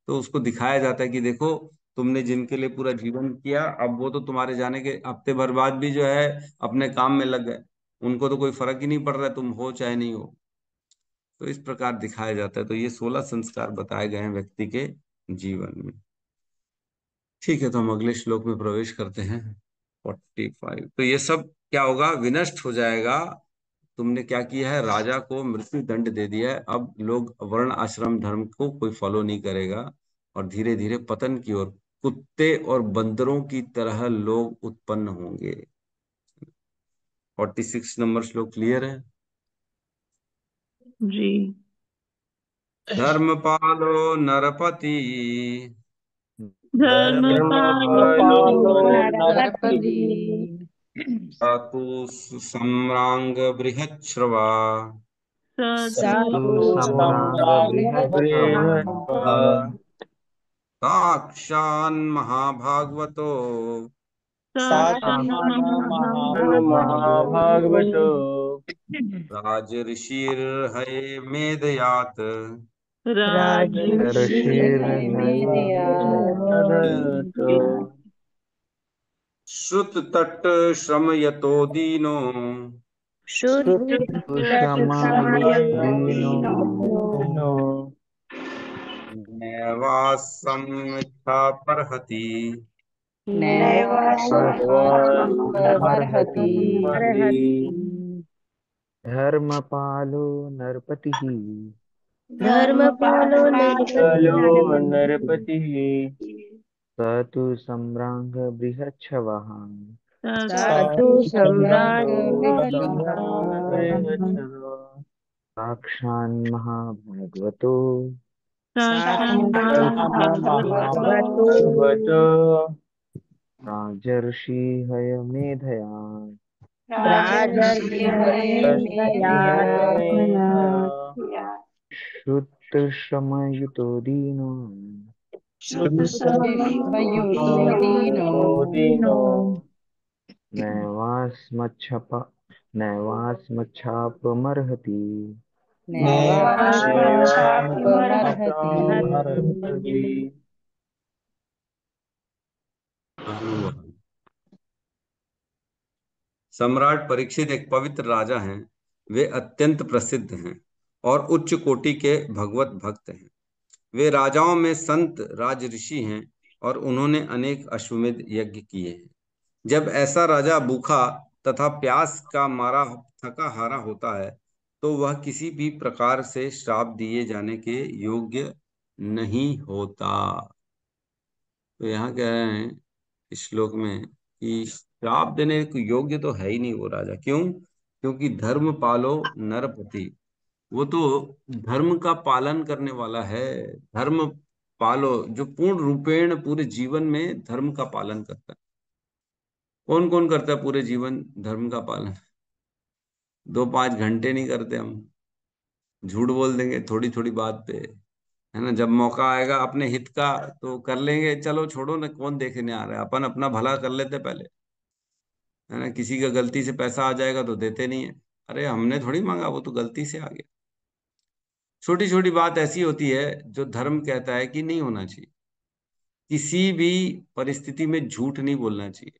तो उसको दिखाया जाता है कि देखो, तुमने जिनके लिए पूरा जीवन किया, अब वो तो तुम्हारे जाने के हफ्ते भर बाद भी जो है अपने काम में लग गए, उनको तो कोई फर्क ही नहीं पड़ रहा है तुम हो चाहे नहीं हो। तो इस प्रकार दिखाया जाता है। तो ये 16 संस्कार बताए गए हैं व्यक्ति के जीवन में। ठीक है, तो हम अगले श्लोक में प्रवेश करते हैं, 45। तो ये सब क्या होगा, विनष्ट हो जाएगा। तुमने क्या किया है, राजा को मृत्यु दंड दे दिया है, अब लोग वर्ण आश्रम धर्म को कोई फॉलो नहीं करेगा और धीरे धीरे पतन की ओर कुत्ते और बंदरों की तरह लोग उत्पन्न होंगे। 46 नंबर श्लोक क्लियर है। जी। धर्मपालो नरपति धर्मपालो नरपति नरपति अतु सम्रांग बृहच्छ्रवा साधु सम्राट साक्षान् महाभागवतो साक्षान् महाभागवतो राजऋषिर्हये मेदयात् ऋषिर्हयमेधयातो श्रुततट श्रमयतो दीनो श्रुतशमयदीनो नैवासमिच्छापरहति नैवासमर्हति धर्मपालो नरपतिः धर्मपालो कलो नरपतिः स तु सम्राङ्ग बृहच्छवः साधु सम्राट साक्षान् महाभागवतो महाभागवतो राजर्षिहयमेधयात् श्रुतश्रमयुतो दीनो दीनो नैवास्मच्छापमर्हति नैवास्मर्हति सम्राट परीक्षित एक पवित्र राजा हैं। वे अत्यंत प्रसिद्ध हैं और उच्च कोटि के भगवत भक्त हैं। वे राजाओं में संत राजऋषि हैं और उन्होंने अनेक अश्वमेध यज्ञ किए हैं। जब ऐसा राजा भूखा तथा प्यास का मारा थका हारा होता है तो वह किसी भी प्रकार से श्राप दिए जाने के योग्य नहीं होता। तो यहाँ कह रहे हैं इस श्लोक में कि श्राप देने के योग्य तो है ही नहीं वो राजा। क्यों? क्योंकि धर्म पालो नरपति, वो तो धर्म का पालन करने वाला है। धर्म पालो जो पूर्ण रूपेण पूरे जीवन में धर्म का पालन करता है। कौन कौन करता है पूरे जीवन धर्म का पालन? 2-5 घंटे नहीं करते हम, झूठ बोल देंगे थोड़ी थोड़ी बात पे, है ना। जब मौका आएगा अपने हित का तो कर लेंगे, चलो छोड़ो ना, कौन देखने आ रहा है, अपन अपना भला कर लेते पहले, है ना। किसी का गलती से पैसा आ जाएगा तो देते नहीं है, अरे हमने थोड़ी मांगा, वो तो गलती से आ गया। छोटी छोटी बात ऐसी होती है जो धर्म कहता है कि नहीं होना चाहिए। किसी भी परिस्थिति में झूठ नहीं बोलना चाहिए।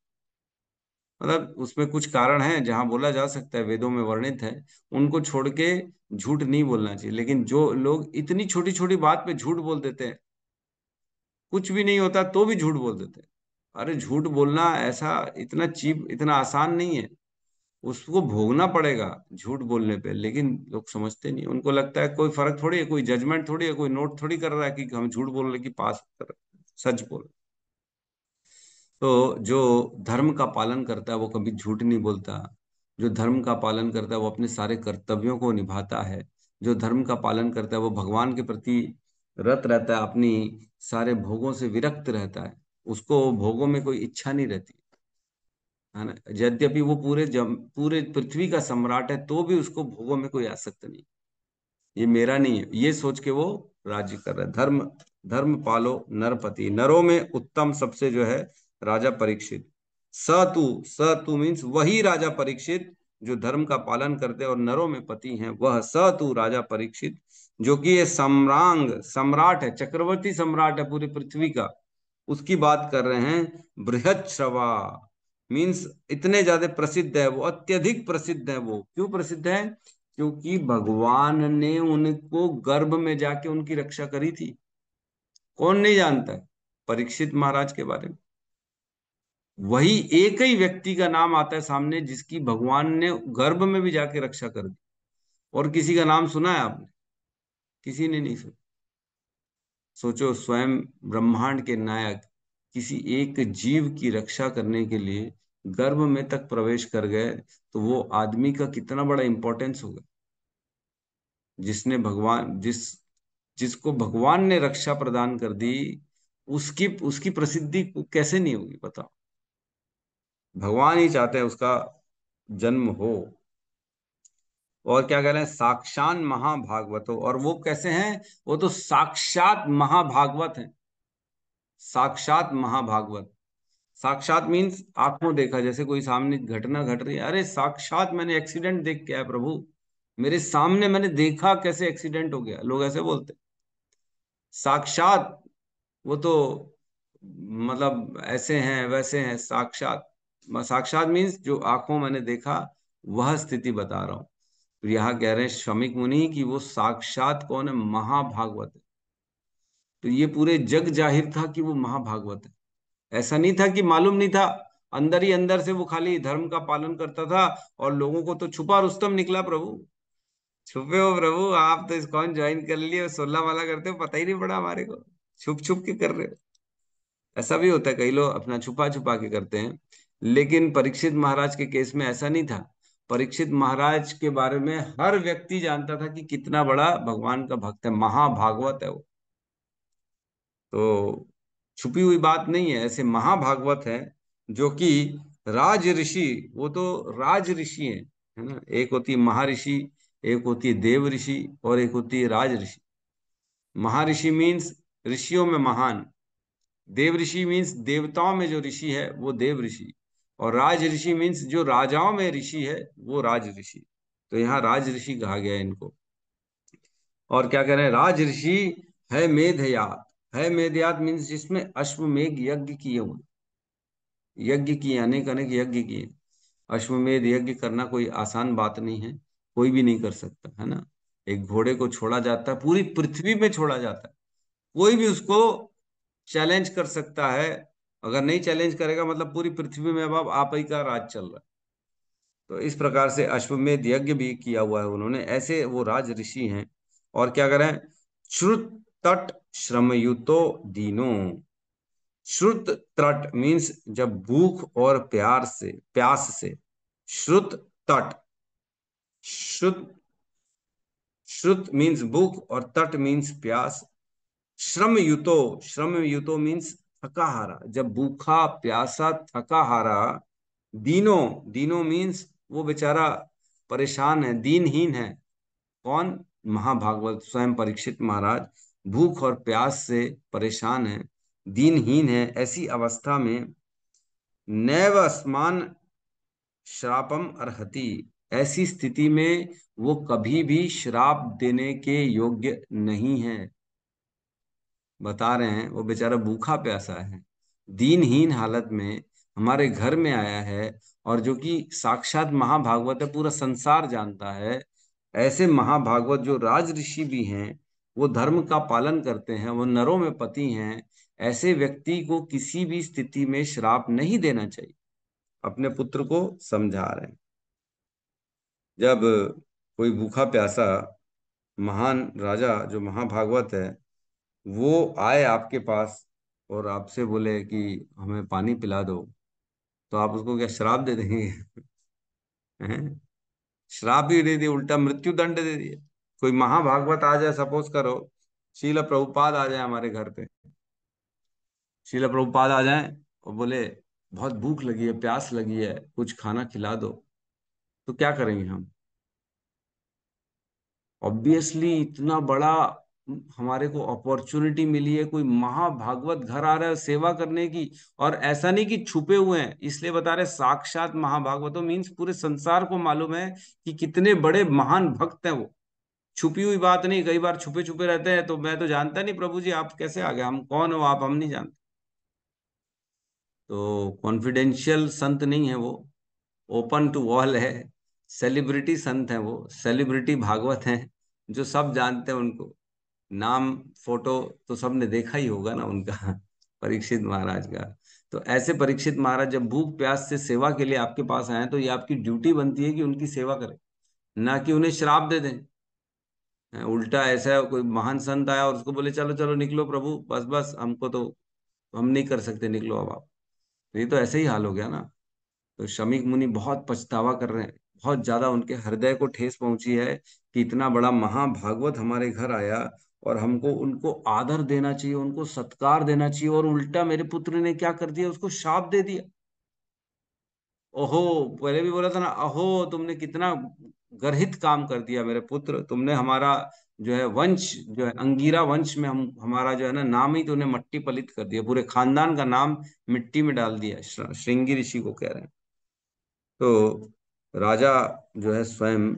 मतलब उसमें कुछ कारण है जहां बोला जा सकता है, वेदों में वर्णित है, उनको छोड़ के झूठ नहीं बोलना चाहिए। लेकिन जो लोग इतनी छोटी छोटी बात पे झूठ बोल देते हैं, कुछ भी नहीं होता तो भी झूठ बोल देते हैं। अरे झूठ बोलना ऐसा इतना चीप, इतना आसान नहीं है, उसको भोगना पड़ेगा झूठ बोलने पे। लेकिन लोग समझते नहीं, उनको लगता है कोई फर्क थोड़ी है, कोई जजमेंट थोड़ी है, कोई नोट थोड़ी कर रहा है कि हम झूठ बोल रहे कि पास कर रहे, सच बोल। तो जो धर्म का पालन करता है वो कभी झूठ नहीं बोलता। जो धर्म का पालन करता है वो अपने सारे कर्तव्यों को निभाता है। जो धर्म का पालन करता है वो भगवान के प्रति रत रहता है, अपनी सारे भोगों से विरक्त रहता है। उसको भोगों में कोई इच्छा नहीं रहती, है ना। यद्यपि वो पूरे पृथ्वी का सम्राट है तो भी उसको भोगों में कोई आसक्त नहीं, ये मेरा नहीं है, ये सोच के वो राज्य कर रहा है। धर्म धर्म पालो नरपति, नरों में उत्तम सबसे जो है राजा परीक्षित। सतु मीन्स वही राजा परीक्षित जो धर्म का पालन करते और नरों में पति हैं, वह सतु राजा परीक्षित जो कि ये सम्राट है, चक्रवर्ती सम्राट है पूरी पृथ्वी का, उसकी बात कर रहे हैं। बृहच्छ्रवा मीन्स इतने ज्यादा प्रसिद्ध है वो, अत्यधिक प्रसिद्ध है वो। क्यों प्रसिद्ध है? क्योंकि भगवान ने उनको गर्भ में जाके उनकी रक्षा करी थी। कौन नहीं जानता है परीक्षित महाराज के बारे में? वही एक ही व्यक्ति का नाम आता है सामने जिसकी भगवान ने गर्भ में भी जाके रक्षा कर दी। और किसी का नाम सुना है आपने? किसी ने नहीं सुना। सोचो, स्वयं ब्रह्मांड के नायक किसी एक जीव की रक्षा करने के लिए गर्भ में तक प्रवेश कर गए, तो वो आदमी का कितना बड़ा इंपॉर्टेंस होगा। जिसको भगवान ने रक्षा प्रदान कर दी, उसकी उसकी प्रसिद्धि कैसे नहीं होगी बताओ। भगवान ही चाहते हैं उसका जन्म हो। और क्या कह रहे हैं, साक्षात महाभागवतो, और वो कैसे हैं, वो तो साक्षात महाभागवत हैं, साक्षात महाभागवत। साक्षात मीन्स आंखों देखा, जैसे कोई सामने घटना घट रही है, अरे साक्षात मैंने एक्सीडेंट देख के आया प्रभु, मेरे सामने मैंने देखा कैसे एक्सीडेंट हो गया, लोग ऐसे बोलते। साक्षात वो तो मतलब ऐसे हैं वैसे हैं, साक्षात, साक्षात मीन्स जो आंखों मैंने देखा वह स्थिति बता रहा हूं। तो यहाँ कह रहे हैं शमीक मुनि कि वो साक्षात कौन है, महाभागवत है। तो ये पूरे जग जाहिर था कि वो महाभागवत है, ऐसा नहीं था कि मालूम नहीं था, अंदर ही अंदर से वो खाली धर्म का पालन करता था, और लोगों को तो छुपा रुस्तम निकला प्रभु। छुपे हो प्रभु, आप तो इस्कॉन ज्वाइन कर लिए, 16 माला करते हो, पता ही नहीं पड़ा हमारे को, छुप छुप के कर रहे हो। ऐसा भी होता है, कई लोग अपना छुपा छुपा के करते हैं, लेकिन परीक्षित महाराज के केस में ऐसा नहीं था। परीक्षित महाराज के बारे में हर व्यक्ति जानता था कि कितना बड़ा भगवान का भक्त है, महाभागवत है वो। तो छुपी हुई बात नहीं है, ऐसे महाभागवत है जो कि राज ऋषि, वो तो राज ऋषि है ना। एक होती है महर्षि, एक होती है देव ऋषि, और एक होती है राज ऋषि। महर्षि मीन्स ऋषियों में महान, देव ऋषि मीन्स देवताओं में जो ऋषि है वो देव ऋषि, और राज ऋषि मीन्स जो राजाओं में ऋषि है वो राज ऋषि। तो यहाँ राज ऋषि कहा गया है इनको। और क्या कह रहे हैं, राज ऋषि है मेधयात, है मेधयात मीन्स जिसमें अश्वमेध यज्ञ किए हुए, यज्ञ किए, अनेक अनेक यज्ञ किए। अश्वमेध यज्ञ करना कोई आसान बात नहीं है, कोई भी नहीं कर सकता है ना। एक घोड़े को छोड़ा जाता है, पूरी पृथ्वी में छोड़ा जाता है, कोई भी उसको चैलेंज कर सकता है, अगर नहीं चैलेंज करेगा मतलब पूरी पृथ्वी में अब आप ही का राज चल रहा है। तो इस प्रकार से अश्वमेध यज्ञ भी किया हुआ है उन्होंने, ऐसे वो राज ऋषि हैं। और क्या करें, श्रुत तट श्रमयुतो दीनो। श्रुत तट मीन्स जब भूख और प्यास से, श्रुत तट, श्रुत, श्रुत मीन्स भूख और तट मीन्स प्यास। श्रम युतो, श्रम युतो मीन्स थका हारा, जब भूखा प्यासा थका हारा। दीनो, दीनो मीन्स वो बेचारा परेशान है, दीनहीन है। कौन, महाभागवत स्वयं परीक्षित महाराज भूख और प्यास से परेशान है, दीनहीन है। ऐसी अवस्था में नैव अस्मान श्रापम अर्हति, ऐसी स्थिति में वो कभी भी श्राप देने के योग्य नहीं है। बता रहे हैं वो बेचारा भूखा प्यासा है, दीनहीन हालत में हमारे घर में आया है, और जो कि साक्षात महाभागवत है, पूरा संसार जानता है। ऐसे महाभागवत जो राज ऋषि भी हैं, वो धर्म का पालन करते हैं, वो नरों में पति हैं, ऐसे व्यक्ति को किसी भी स्थिति में श्राप नहीं देना चाहिए। अपने पुत्र को समझा रहे हैं। जब कोई भूखा प्यासा महान राजा जो महाभागवत है वो आए आपके पास और आपसे बोले कि हमें पानी पिला दो, तो आप उसको क्या श्राप दे देंगे? हैं? श्राप ही दे दिए, उल्टा मृत्यु दंड दे दिए। कोई महाभागवत आ जाए, सपोज करो शील प्रभुपाद आ जाए हमारे घर पे, शील प्रभुपाद आ जाए और बोले बहुत भूख लगी है, प्यास लगी है, कुछ खाना खिला दो, तो क्या करेंगे हम? ऑब्वियसली इतना बड़ा हमारे को अपॉर्चुनिटी मिली है, कोई महाभागवत घर आ रहा है सेवा करने की, और ऐसा नहीं कि छुपे हुए हैं, इसलिए बता रहे साक्षात महाभागवतों मीन्स पूरे संसार को मालूम है कि कितने बड़े महान भक्त हैं वो। छुपी हुई बात नहीं, कई बार छुपे छुपे रहते हैं, तो मैं तो जानता नहीं प्रभु जी आप कैसे आ गए, हम कौन हो आप, हम नहीं जानते। तो कॉन्फिडेंशियल संत नहीं है वो, ओपन टू ऑल है, सेलिब्रिटी संत है वो, सेलिब्रिटी भागवत हैं, जो सब जानते हैं उनको, नाम फोटो तो सबने देखा ही होगा ना उनका परीक्षित महाराज का। तो ऐसे परीक्षित महाराज जब भूख प्यास से सेवा के लिए आपके पास आए, तो ये आपकी ड्यूटी बनती है कि उनकी सेवा करें, ना कि उन्हें श्राप दे दें। उल्टा ऐसा है, कोई महान संत आया और उसको बोले चलो चलो निकलो प्रभु, बस बस हमको तो, हम नहीं कर सकते, निकलो अब आप। तो ये तो ऐसे ही हाल हो गया ना। तो शमीक मुनि बहुत पछतावा कर रहे हैं, बहुत ज्यादा उनके हृदय को ठेस पहुंची है कि इतना बड़ा महाभागवत हमारे घर आया, और हमको उनको आदर देना चाहिए, उनको सत्कार देना चाहिए, और उल्टा मेरे पुत्र ने क्या कर दिया, उसको शाप दे दिया। ओहो, पहले भी बोला था ना, अहो तुमने कितना गर्हित काम कर दिया मेरे पुत्र, तुमने हमारा जो है वंश, जो है अंगीरा वंश में हम, हमारा जो है ना नाम ही तूने मट्टी पलित कर दिया, पूरे खानदान का नाम मिट्टी में डाल दिया। श्रृंगी ऋषि को कह रहे हैं। तो राजा जो है स्वयं,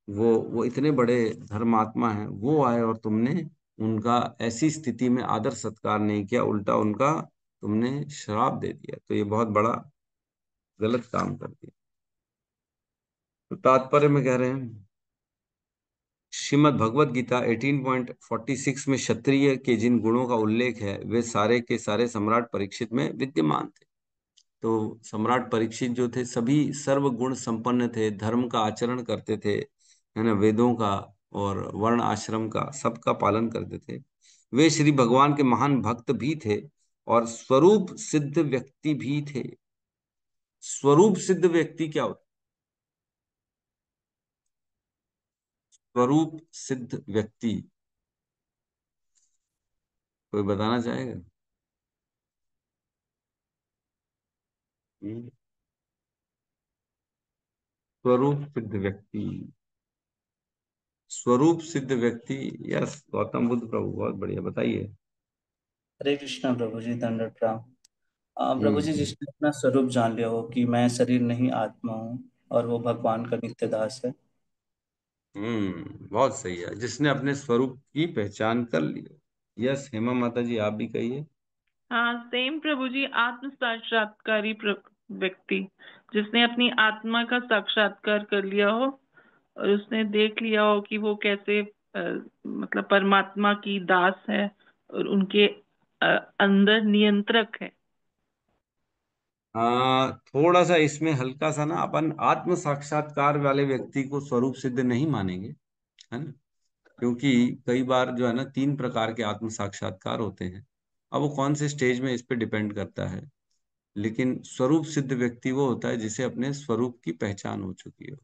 वो इतने बड़े धर्मात्मा हैं, वो आए और तुमने उनका ऐसी स्थिति में आदर सत्कार नहीं किया, उल्टा उनका तुमने श्राप दे दिया। तो ये बहुत बड़ा गलत काम कर दिया। तो तात्पर्य में कह रहे हैं, श्रीमद् भगवत गीता 18.46 में क्षत्रिय के जिन गुणों का उल्लेख है वे सारे के सारे सम्राट परीक्षित में विद्यमान थे। तो सम्राट परीक्षित जो थे सभी सर्व गुण संपन्न थे, धर्म का आचरण करते थे, है ना, वेदों का और वर्ण आश्रम का सबका पालन करते थे। वे श्री भगवान के महान भक्त भी थे और स्वरूप सिद्ध व्यक्ति भी थे। स्वरूप सिद्ध व्यक्ति क्या होता है? स्वरूप सिद्ध व्यक्ति कोई बताना चाहेगा? स्वरूप सिद्ध व्यक्ति, स्वरूप सिद्ध व्यक्ति। यस, गौतम बुद्ध प्रभु, बहुत बढ़िया, बताइए। हरे कृष्णा प्रभु जी, दंडवत प्रणाम। प्रभु जी, हम्म जिसने अपना स्वरूप जान लिया हो कि मैं शरीर नहीं आत्मा हूँ और वो भगवान का नित्य दास है। बहुत सही है, जिसने अपने स्वरूप की पहचान कर ली। यस, हेमा माता जी, आप भी कहिए। हाँ, सेम प्रभु जी, आत्म साक्षात्कारी व्यक्ति, जिसने अपनी आत्मा का साक्षात्कार कर लिया हो और उसने देख लिया हो कि वो कैसे मतलब परमात्मा की दास है और उनके अंदर नियंत्रक है। थोड़ा सा इसमें हल्का सा ना, अपन आत्म साक्षात्कार वाले व्यक्ति को स्वरूप सिद्ध नहीं मानेंगे, है ना, क्योंकि कई बार जो है ना 3 प्रकार के आत्म साक्षात्कार होते हैं। अब वो कौन से स्टेज में, इस पे डिपेंड करता है। लेकिन स्वरूप सिद्ध व्यक्ति वो होता है जिसे अपने स्वरूप की पहचान हो चुकी हो।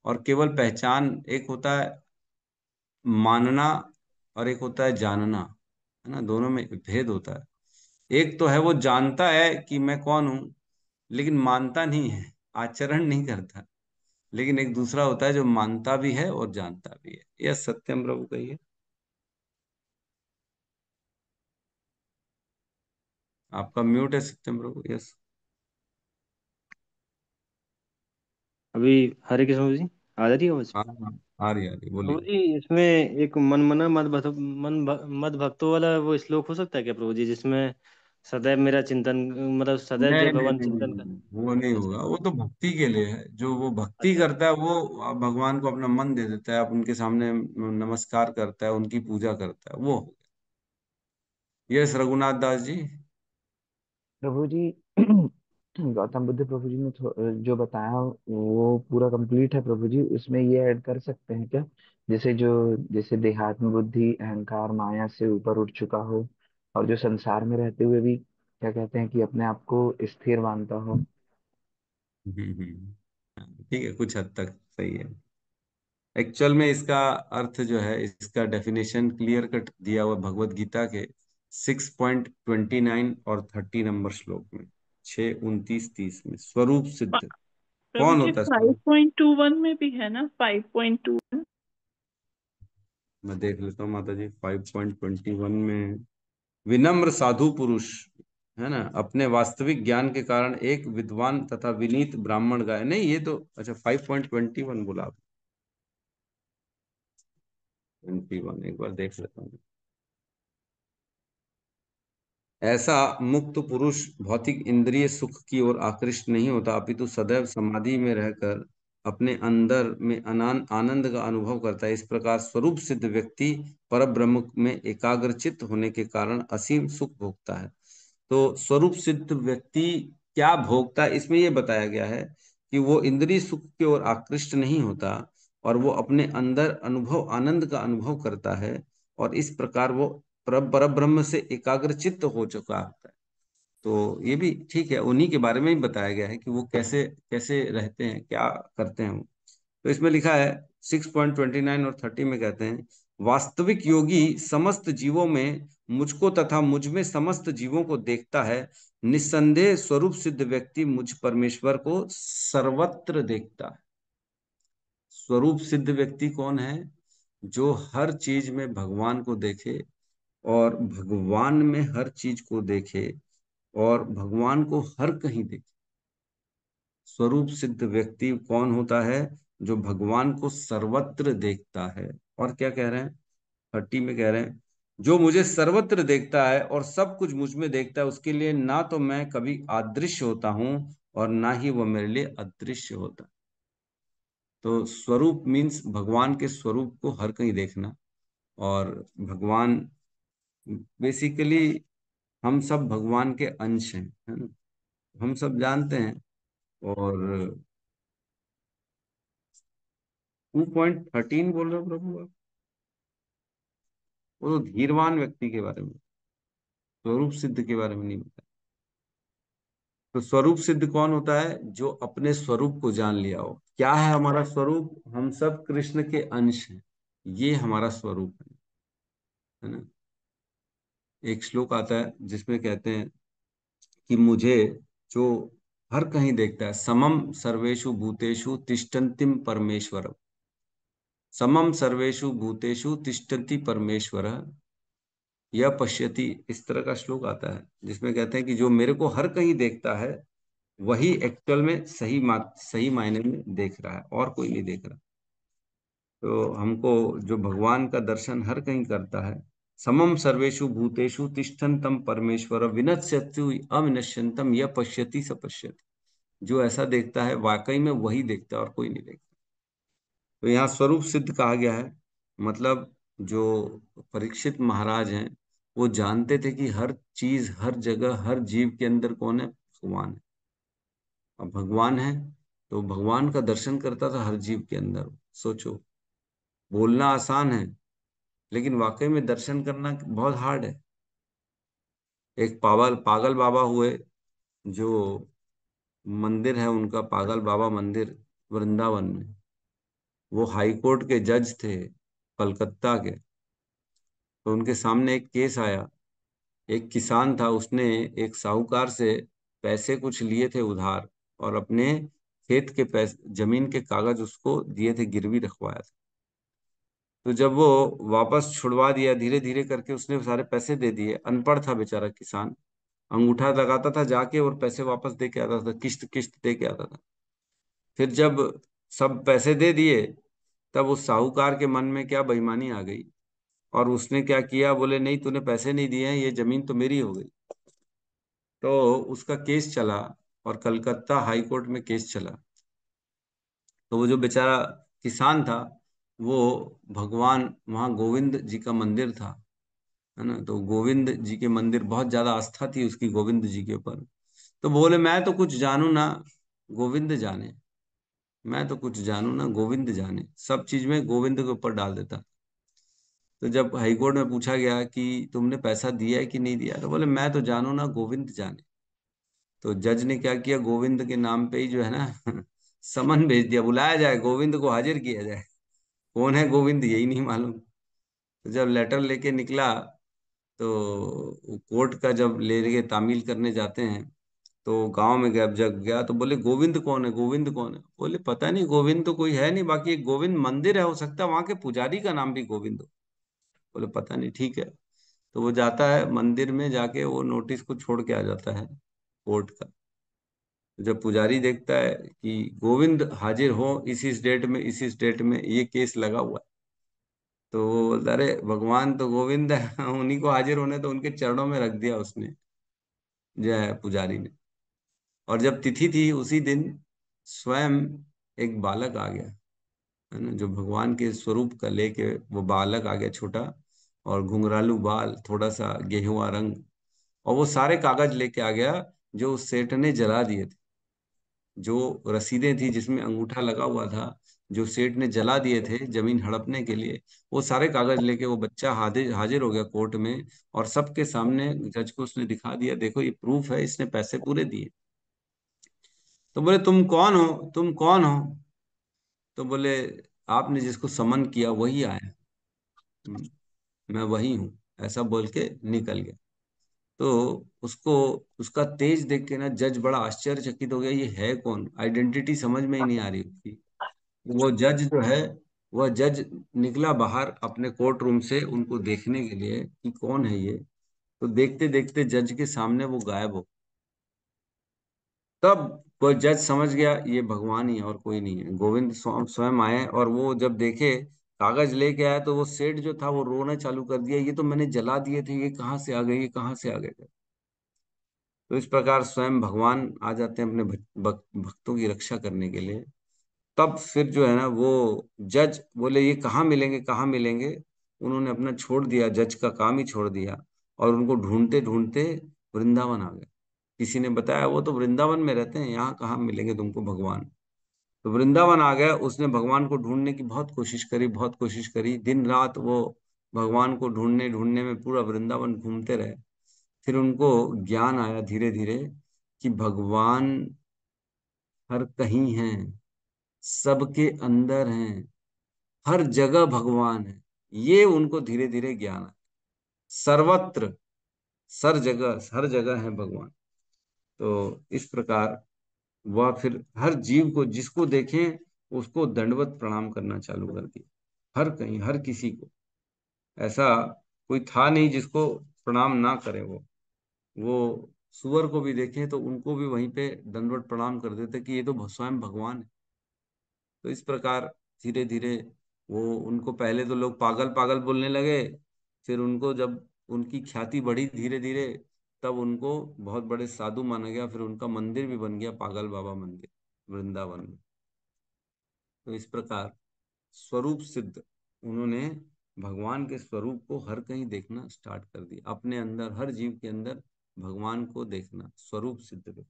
और केवल पहचान, एक होता है मानना और एक होता है जानना, है ना, दोनों में भेद होता है। एक तो है वो जानता है कि मैं कौन हूं, लेकिन मानता नहीं है, आचरण नहीं करता। लेकिन एक दूसरा होता है जो मानता भी है और जानता भी है। यह सत्यम प्रभु कहिए। आपका म्यूट है सत्यम प्रभु। यस। अभी हरे कृष्ण जी, आ रही है आवाज? हाँ हाँ, आ रही प्रभु बोलिए। जी, इसमें एक मन मना मद भक्तों वाला वो श्लोक हो सकता है क्या प्रभु जी, जिसमें सदैव मेरा चिंतन, मतलब सदैव नहीं जय नहीं भगवान नहीं चिंतन नहीं, कर। वो नहीं अच्छा होगा। वो तो भक्ति के लिए है। जो वो भक्ति अच्छा। करता है वो भगवान को अपना मन दे देता है, आप उनके सामने नमस्कार करता है, उनकी पूजा करता है, वो हो गया। यस, रघुनाथ दास जी। प्रभु जी, गौतम बुद्ध प्रभु जी ने जो बताया वो पूरा कंप्लीट है प्रभु जी। उसमें ये ऐड कर सकते हैं क्या, जैसे देहात्म बुद्धि अहंकार माया से ऊपर उठ चुका हो और जो संसार में रहते हुए भी क्या कहते हैं कि अपने आप को स्थिर मानता हो। ठीक है, कुछ हद तक सही है। एक्चुअल में इसका अर्थ जो है, इसका डेफिनेशन क्लियर कट दिया हुआ भगवत गीता के 6.29 और 30 नंबर श्लोक में, 6, 29, 30 में। स्वरूप सिद्ध प्रभु कौन जी, होता है? स्वरूप, 5.21 में भी है ना, 5.21। मैं देख लेता हूँ माता जी। 5.21 में, विनम्र साधु पुरुष, है ना, अपने वास्तविक ज्ञान के कारण एक विद्वान तथा विनीत ब्राह्मण गाय। नहीं, ये तो अच्छा 5.21 बोला आप। 21 एक बार देख लेता हूँ। ऐसा मुक्त पुरुष भौतिक इंद्रिय सुख की ओर आकृष्ट नहीं होता, अपितु सदैव समाधि में रहकर अपने अंदर में आनंद का अनुभव करता है। इस प्रकार स्वरूप सिद्ध व्यक्ति परब्रह्म में एकाग्रचित्त होने के कारण असीम सुख भोगता है। तो स्वरूप सिद्ध व्यक्ति क्या भोगता है, इसमें यह बताया गया है कि वो इंद्रिय सुख की ओर आकृष्ट नहीं होता और वो अपने अंदर अनुभव आनंद का अनुभव करता है। और इस प्रकार वो परब्रह्म से एकाग्रचित्त हो चुका होता है। तो ये भी ठीक है, उन्हीं के बारे में ही बताया गया है कि वो कैसे कैसे रहते हैं, क्या करते हैं वो। तो इसमें लिखा है 6.29 और 30 में कहते हैं, वास्तविक योगी समस्त जीवों में मुझको तथा मुझ में समस्त जीवों को देखता है। निस्संदेह स्वरूप सिद्ध व्यक्ति मुझ परमेश्वर को सर्वत्र देखता है। स्वरूप सिद्ध व्यक्ति कौन है? जो हर चीज में भगवान को देखे और भगवान में हर चीज को देखे और भगवान को हर कहीं देखे। स्वरूप सिद्ध व्यक्ति कौन होता है? जो भगवान को सर्वत्र देखता है। और क्या कह रहे हैं 30 में? कह रहे हैं जो मुझे सर्वत्र देखता है और सब कुछ मुझ में देखता है, उसके लिए ना तो मैं कभी अदृश्य होता हूं और ना ही वो मेरे लिए अदृश्य होता। तो स्वरूप मीन्स भगवान के स्वरूप को हर कहीं देखना। और भगवान बेसिकली हम सब भगवान के अंश हैं, है ना, हम सब जानते हैं। और 2.13 बोल रहे हो प्रभु आप? वो तो धीरवान व्यक्ति के बारे में, स्वरूप सिद्ध के बारे में नहीं बताया। तो स्वरूप सिद्ध कौन होता है? जो अपने स्वरूप को जान लिया हो। क्या है हमारा स्वरूप? हम सब कृष्ण के अंश हैं, ये हमारा स्वरूप है ना। एक श्लोक आता है जिसमें कहते हैं कि मुझे जो हर कहीं देखता है, समम सर्वेषु भूतेषु तिष्ठन्तिम परमेश्वरम, समम सर्वेषु भूतेषु तिष्ठन्ति परमेश्वर यह पश्यति, इस तरह का श्लोक आता है जिसमें कहते हैं कि जो मेरे को हर कहीं देखता है वही एक्चुअल में सही मायने में देख रहा है, और कोई नहीं देख रहा। तो हमको जो भगवान का दर्शन हर कहीं करता है, समम सर्वेषु भूतेषु तिष्ठन्तम परमेश्वर विनश्यतु अविनश्यंतम यह पश्यति स पश्यति, जो ऐसा देखता है वाकई में वही देखता है और कोई नहीं देखता। तो यहाँ स्वरूप सिद्ध कहा गया है, मतलब जो परीक्षित महाराज हैं वो जानते थे कि हर चीज हर जगह हर जीव के अंदर कौन है? भगवान है। अब भगवान है तो भगवान का दर्शन करता था हर जीव के अंदर। सोचो, बोलना आसान है लेकिन वाकई में दर्शन करना बहुत हार्ड है। एक पागल पागल बाबा हुए, जो मंदिर है उनका पागल बाबा मंदिर वृंदावन में, वो हाई कोर्ट के जज थे कलकत्ता के। तो उनके सामने एक केस आया। एक किसान था, उसने एक साहूकार से पैसे कुछ लिए थे उधार, और अपने खेत के पैसे जमीन के कागज उसको दिए थे, गिरवी रखवाया था। तो जब वो वापस छुड़वा दिया, धीरे धीरे करके उसने सारे पैसे दे दिए। अनपढ़ था बेचारा किसान, अंगूठा लगाता था जाके और पैसे वापस दे के आता था, किश्त किश्त दे के आता था। फिर जब सब पैसे दे दिए तब उस साहूकार के मन में क्या बेईमानी आ गई, और उसने क्या किया, बोले नहीं तूने पैसे नहीं दिए हैं, ये जमीन तो मेरी हो गई। तो उसका केस चला और कलकत्ता हाई कोर्ट में केस चला। तो वो जो बेचारा किसान था, वो भगवान वहाँ गोविंद जी का मंदिर था, है ना, तो गोविंद जी के मंदिर बहुत ज्यादा आस्था थी उसकी गोविंद जी के ऊपर। तो बोले मैं तो कुछ जानू ना, गोविंद जाने, मैं तो कुछ जानू ना, गोविंद जाने, सब चीज में गोविंद के ऊपर डाल देता। तो जब हाईकोर्ट में पूछा गया कि तुमने पैसा दिया है कि नहीं दिया, तो बोले मैं तो जानू ना, गोविंद जाने। तो जज ने क्या किया, गोविंद के नाम पे ही जो है ना समन भेज दिया, बुलाया जाए, गोविंद को हाजिर किया जाए। कौन है गोविंद यही नहीं मालूम। तो जब लेटर लेके निकला, तो कोर्ट का जब लेके तामील करने जाते हैं, तो गांव में गया, जब गया तो बोले गोविंद कौन है, गोविंद कौन है? बोले पता नहीं, गोविंद तो कोई है नहीं, बाकी एक गोविंद मंदिर है, हो सकता है वहां के पुजारी का नाम भी गोविंद हो। बोले पता नहीं, ठीक है। तो वो जाता है मंदिर में, जाके वो नोटिस को छोड़ के आ जाता है कोर्ट का। जब पुजारी देखता है कि गोविंद हाजिर हो इस डेट में इस डेट में, ये केस लगा हुआ है, तो वो बोलता अरे भगवान तो गोविंद है उन्हीं को हाजिर होने, तो उनके चरणों में रख दिया उसने, जो है पुजारी ने। और जब तिथि थी उसी दिन स्वयं एक बालक आ गया, है ना, जो भगवान के स्वरूप का लेके वो बालक आ गया, छोटा और घुंघरालू बाल, थोड़ा सा गेहुआ रंग, और वो सारे कागज लेके आ गया जो उस सेठ ने जला दिए थे। जो रसीदें थी जिसमें अंगूठा लगा हुआ था, जो सेठ ने जला दिए थे जमीन हड़पने के लिए, वो सारे कागज लेके वो बच्चा हाजिर हाजिर हो गया कोर्ट में। और सबके सामने जज को उसने दिखा दिया, देखो ये प्रूफ है, इसने पैसे पूरे दिए। तो बोले तुम कौन हो, तुम कौन हो? तो बोले आपने जिसको समन किया वही आया। "हम्म, मैं वही हूँ", ऐसा बोल के निकल गया। तो उसको उसका तेज देख के ना जज बड़ा आश्चर्यचकित हो गया, ये है कौन, आइडेंटिटी समझ में ही नहीं आ रही उसकी। वो जज जो है, वह जज निकला बाहर अपने कोर्ट रूम से उनको देखने के लिए कि कौन है ये। तो देखते देखते जज के सामने वो गायब हो। तब वो जज समझ गया ये भगवान ही है और कोई नहीं है। गोविंद स्वयं आए और वो जब देखे कागज लेके आए तो वो सेठ जो था वो रोना चालू कर दिया, ये तो मैंने जला दिए थे, ये कहाँ से आ गए, ये कहाँ से आ गए। तो इस प्रकार स्वयं भगवान आ जाते हैं अपने भक्तों की रक्षा करने के लिए। तब फिर जो है ना वो जज बोले ये कहाँ मिलेंगे, कहाँ मिलेंगे। उन्होंने अपना छोड़ दिया, जज का काम ही छोड़ दिया और उनको ढूंढते ढूंढते वृंदावन आ गए। किसी ने बताया वो तो वृंदावन में रहते हैं, यहाँ कहाँ मिलेंगे तुमको भगवान। तो वृंदावन आ गया। उसने भगवान को ढूंढने की बहुत कोशिश करी, बहुत कोशिश करी, दिन रात वो भगवान को ढूंढने ढूंढने में पूरा वृंदावन घूमते रहे। फिर उनको ज्ञान आया धीरे धीरे कि भगवान हर कहीं हैं, सबके अंदर हैं, हर जगह भगवान है। ये उनको धीरे धीरे ज्ञान आया। सर्वत्र, हर जगह है भगवान। तो इस प्रकार वह फिर हर जीव को जिसको देखें उसको दंडवत प्रणाम करना चालू कर दिया। हर कहीं, हर किसी को, ऐसा कोई था नहीं जिसको प्रणाम ना करे। वो सुअर को भी देखें तो उनको भी वहीं पे दंडवत प्रणाम कर देते कि ये तो स्वयं भगवान है। तो इस प्रकार धीरे धीरे वो उनको पहले तो लोग पागल पागल बोलने लगे। फिर उनको जब उनकी ख्याति बढ़ी धीरे धीरे, तब उनको बहुत बड़े साधु माना गया। फिर उनका मंदिर भी बन गया, पागल बाबा मंदिर वृंदावन में। तो इस प्रकार स्वरूप सिद्ध उन्होंने भगवान के स्वरूप को हर कहीं देखना स्टार्ट कर दिया। अपने अंदर, हर जीव के अंदर भगवान को देखना, स्वरूप सिद्ध व्यक्ति।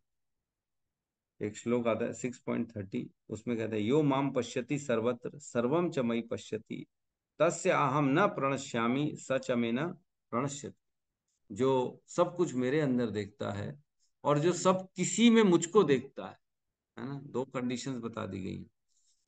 एक श्लोक आता है 6.30, उसमें कहते हैं यो माम पश्यति सर्वत्र सर्वम च मयि पश्यति तस्य अहम न प्रणश्यामि स च मे न प्रणश्यति। जो सब कुछ मेरे अंदर देखता है और जो सब किसी में मुझको देखता है ना, दो कंडीशंस बता दी गई हैं।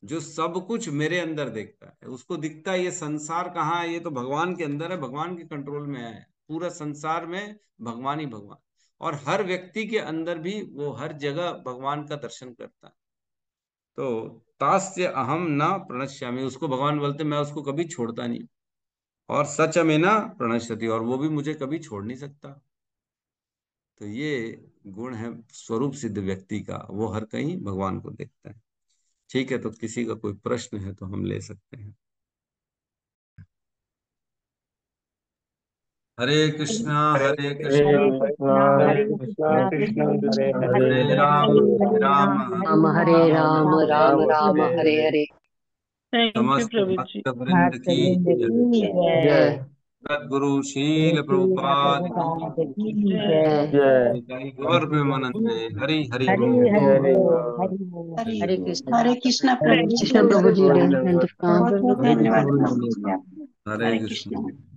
जो सब कुछ मेरे अंदर देखता है, उसको दिखता है ये संसार कहाँ है, ये तो भगवान के अंदर है, भगवान के कंट्रोल में है। पूरा संसार में भगवान ही भगवान, और हर व्यक्ति के अंदर भी वो हर जगह भगवान का दर्शन करता है। तो तास्य अहम न प्रणश्यामि, उसको भगवान बोलते मैं उसको कभी छोड़ता नहीं। और सच में ना प्रणश्यति, और वो भी मुझे कभी छोड़ नहीं सकता। तो ये गुण है स्वरूप सिद्ध व्यक्ति का, वो हर कहीं भगवान को देखता है। ठीक है, तो किसी का कोई प्रश्न है तो हम ले सकते हैं। हरे कृष्णा हरे कृष्णा हरे कृष्णा हरे हरे कृष्णा कृष्णा कृष्ण कृष्ण कृष्ण कृष्ण हरे हरे हरे राम हरे हरे हरे राम राम राम हरे राम राम राम राम हरे राम हरे। हरे हरे। थैंक यू समस्त प्रभु जी। भक्त वृंद भक्त की वृंद जय। की जय जय। सद्गुरु गुरु शील श्री प्रभुपाद की प्रभुपाद की जय जय। जय निताई गौर प्रेमानंदे। हरि हरि हरे बोल। हरि हरि बोल, बोल। हरि बोल, हरे हरि हरे बोल। कृष्णा। हरे कृष्णा प्रभु हरे जी। कृष्ण प्रभु जी कृष्णा। दंड प्रणाम। बहुत बहुत हरे धन्यवाद कृष्ण प्रभु जी आपका। हरे हरे कृष्ण। कृष्णा।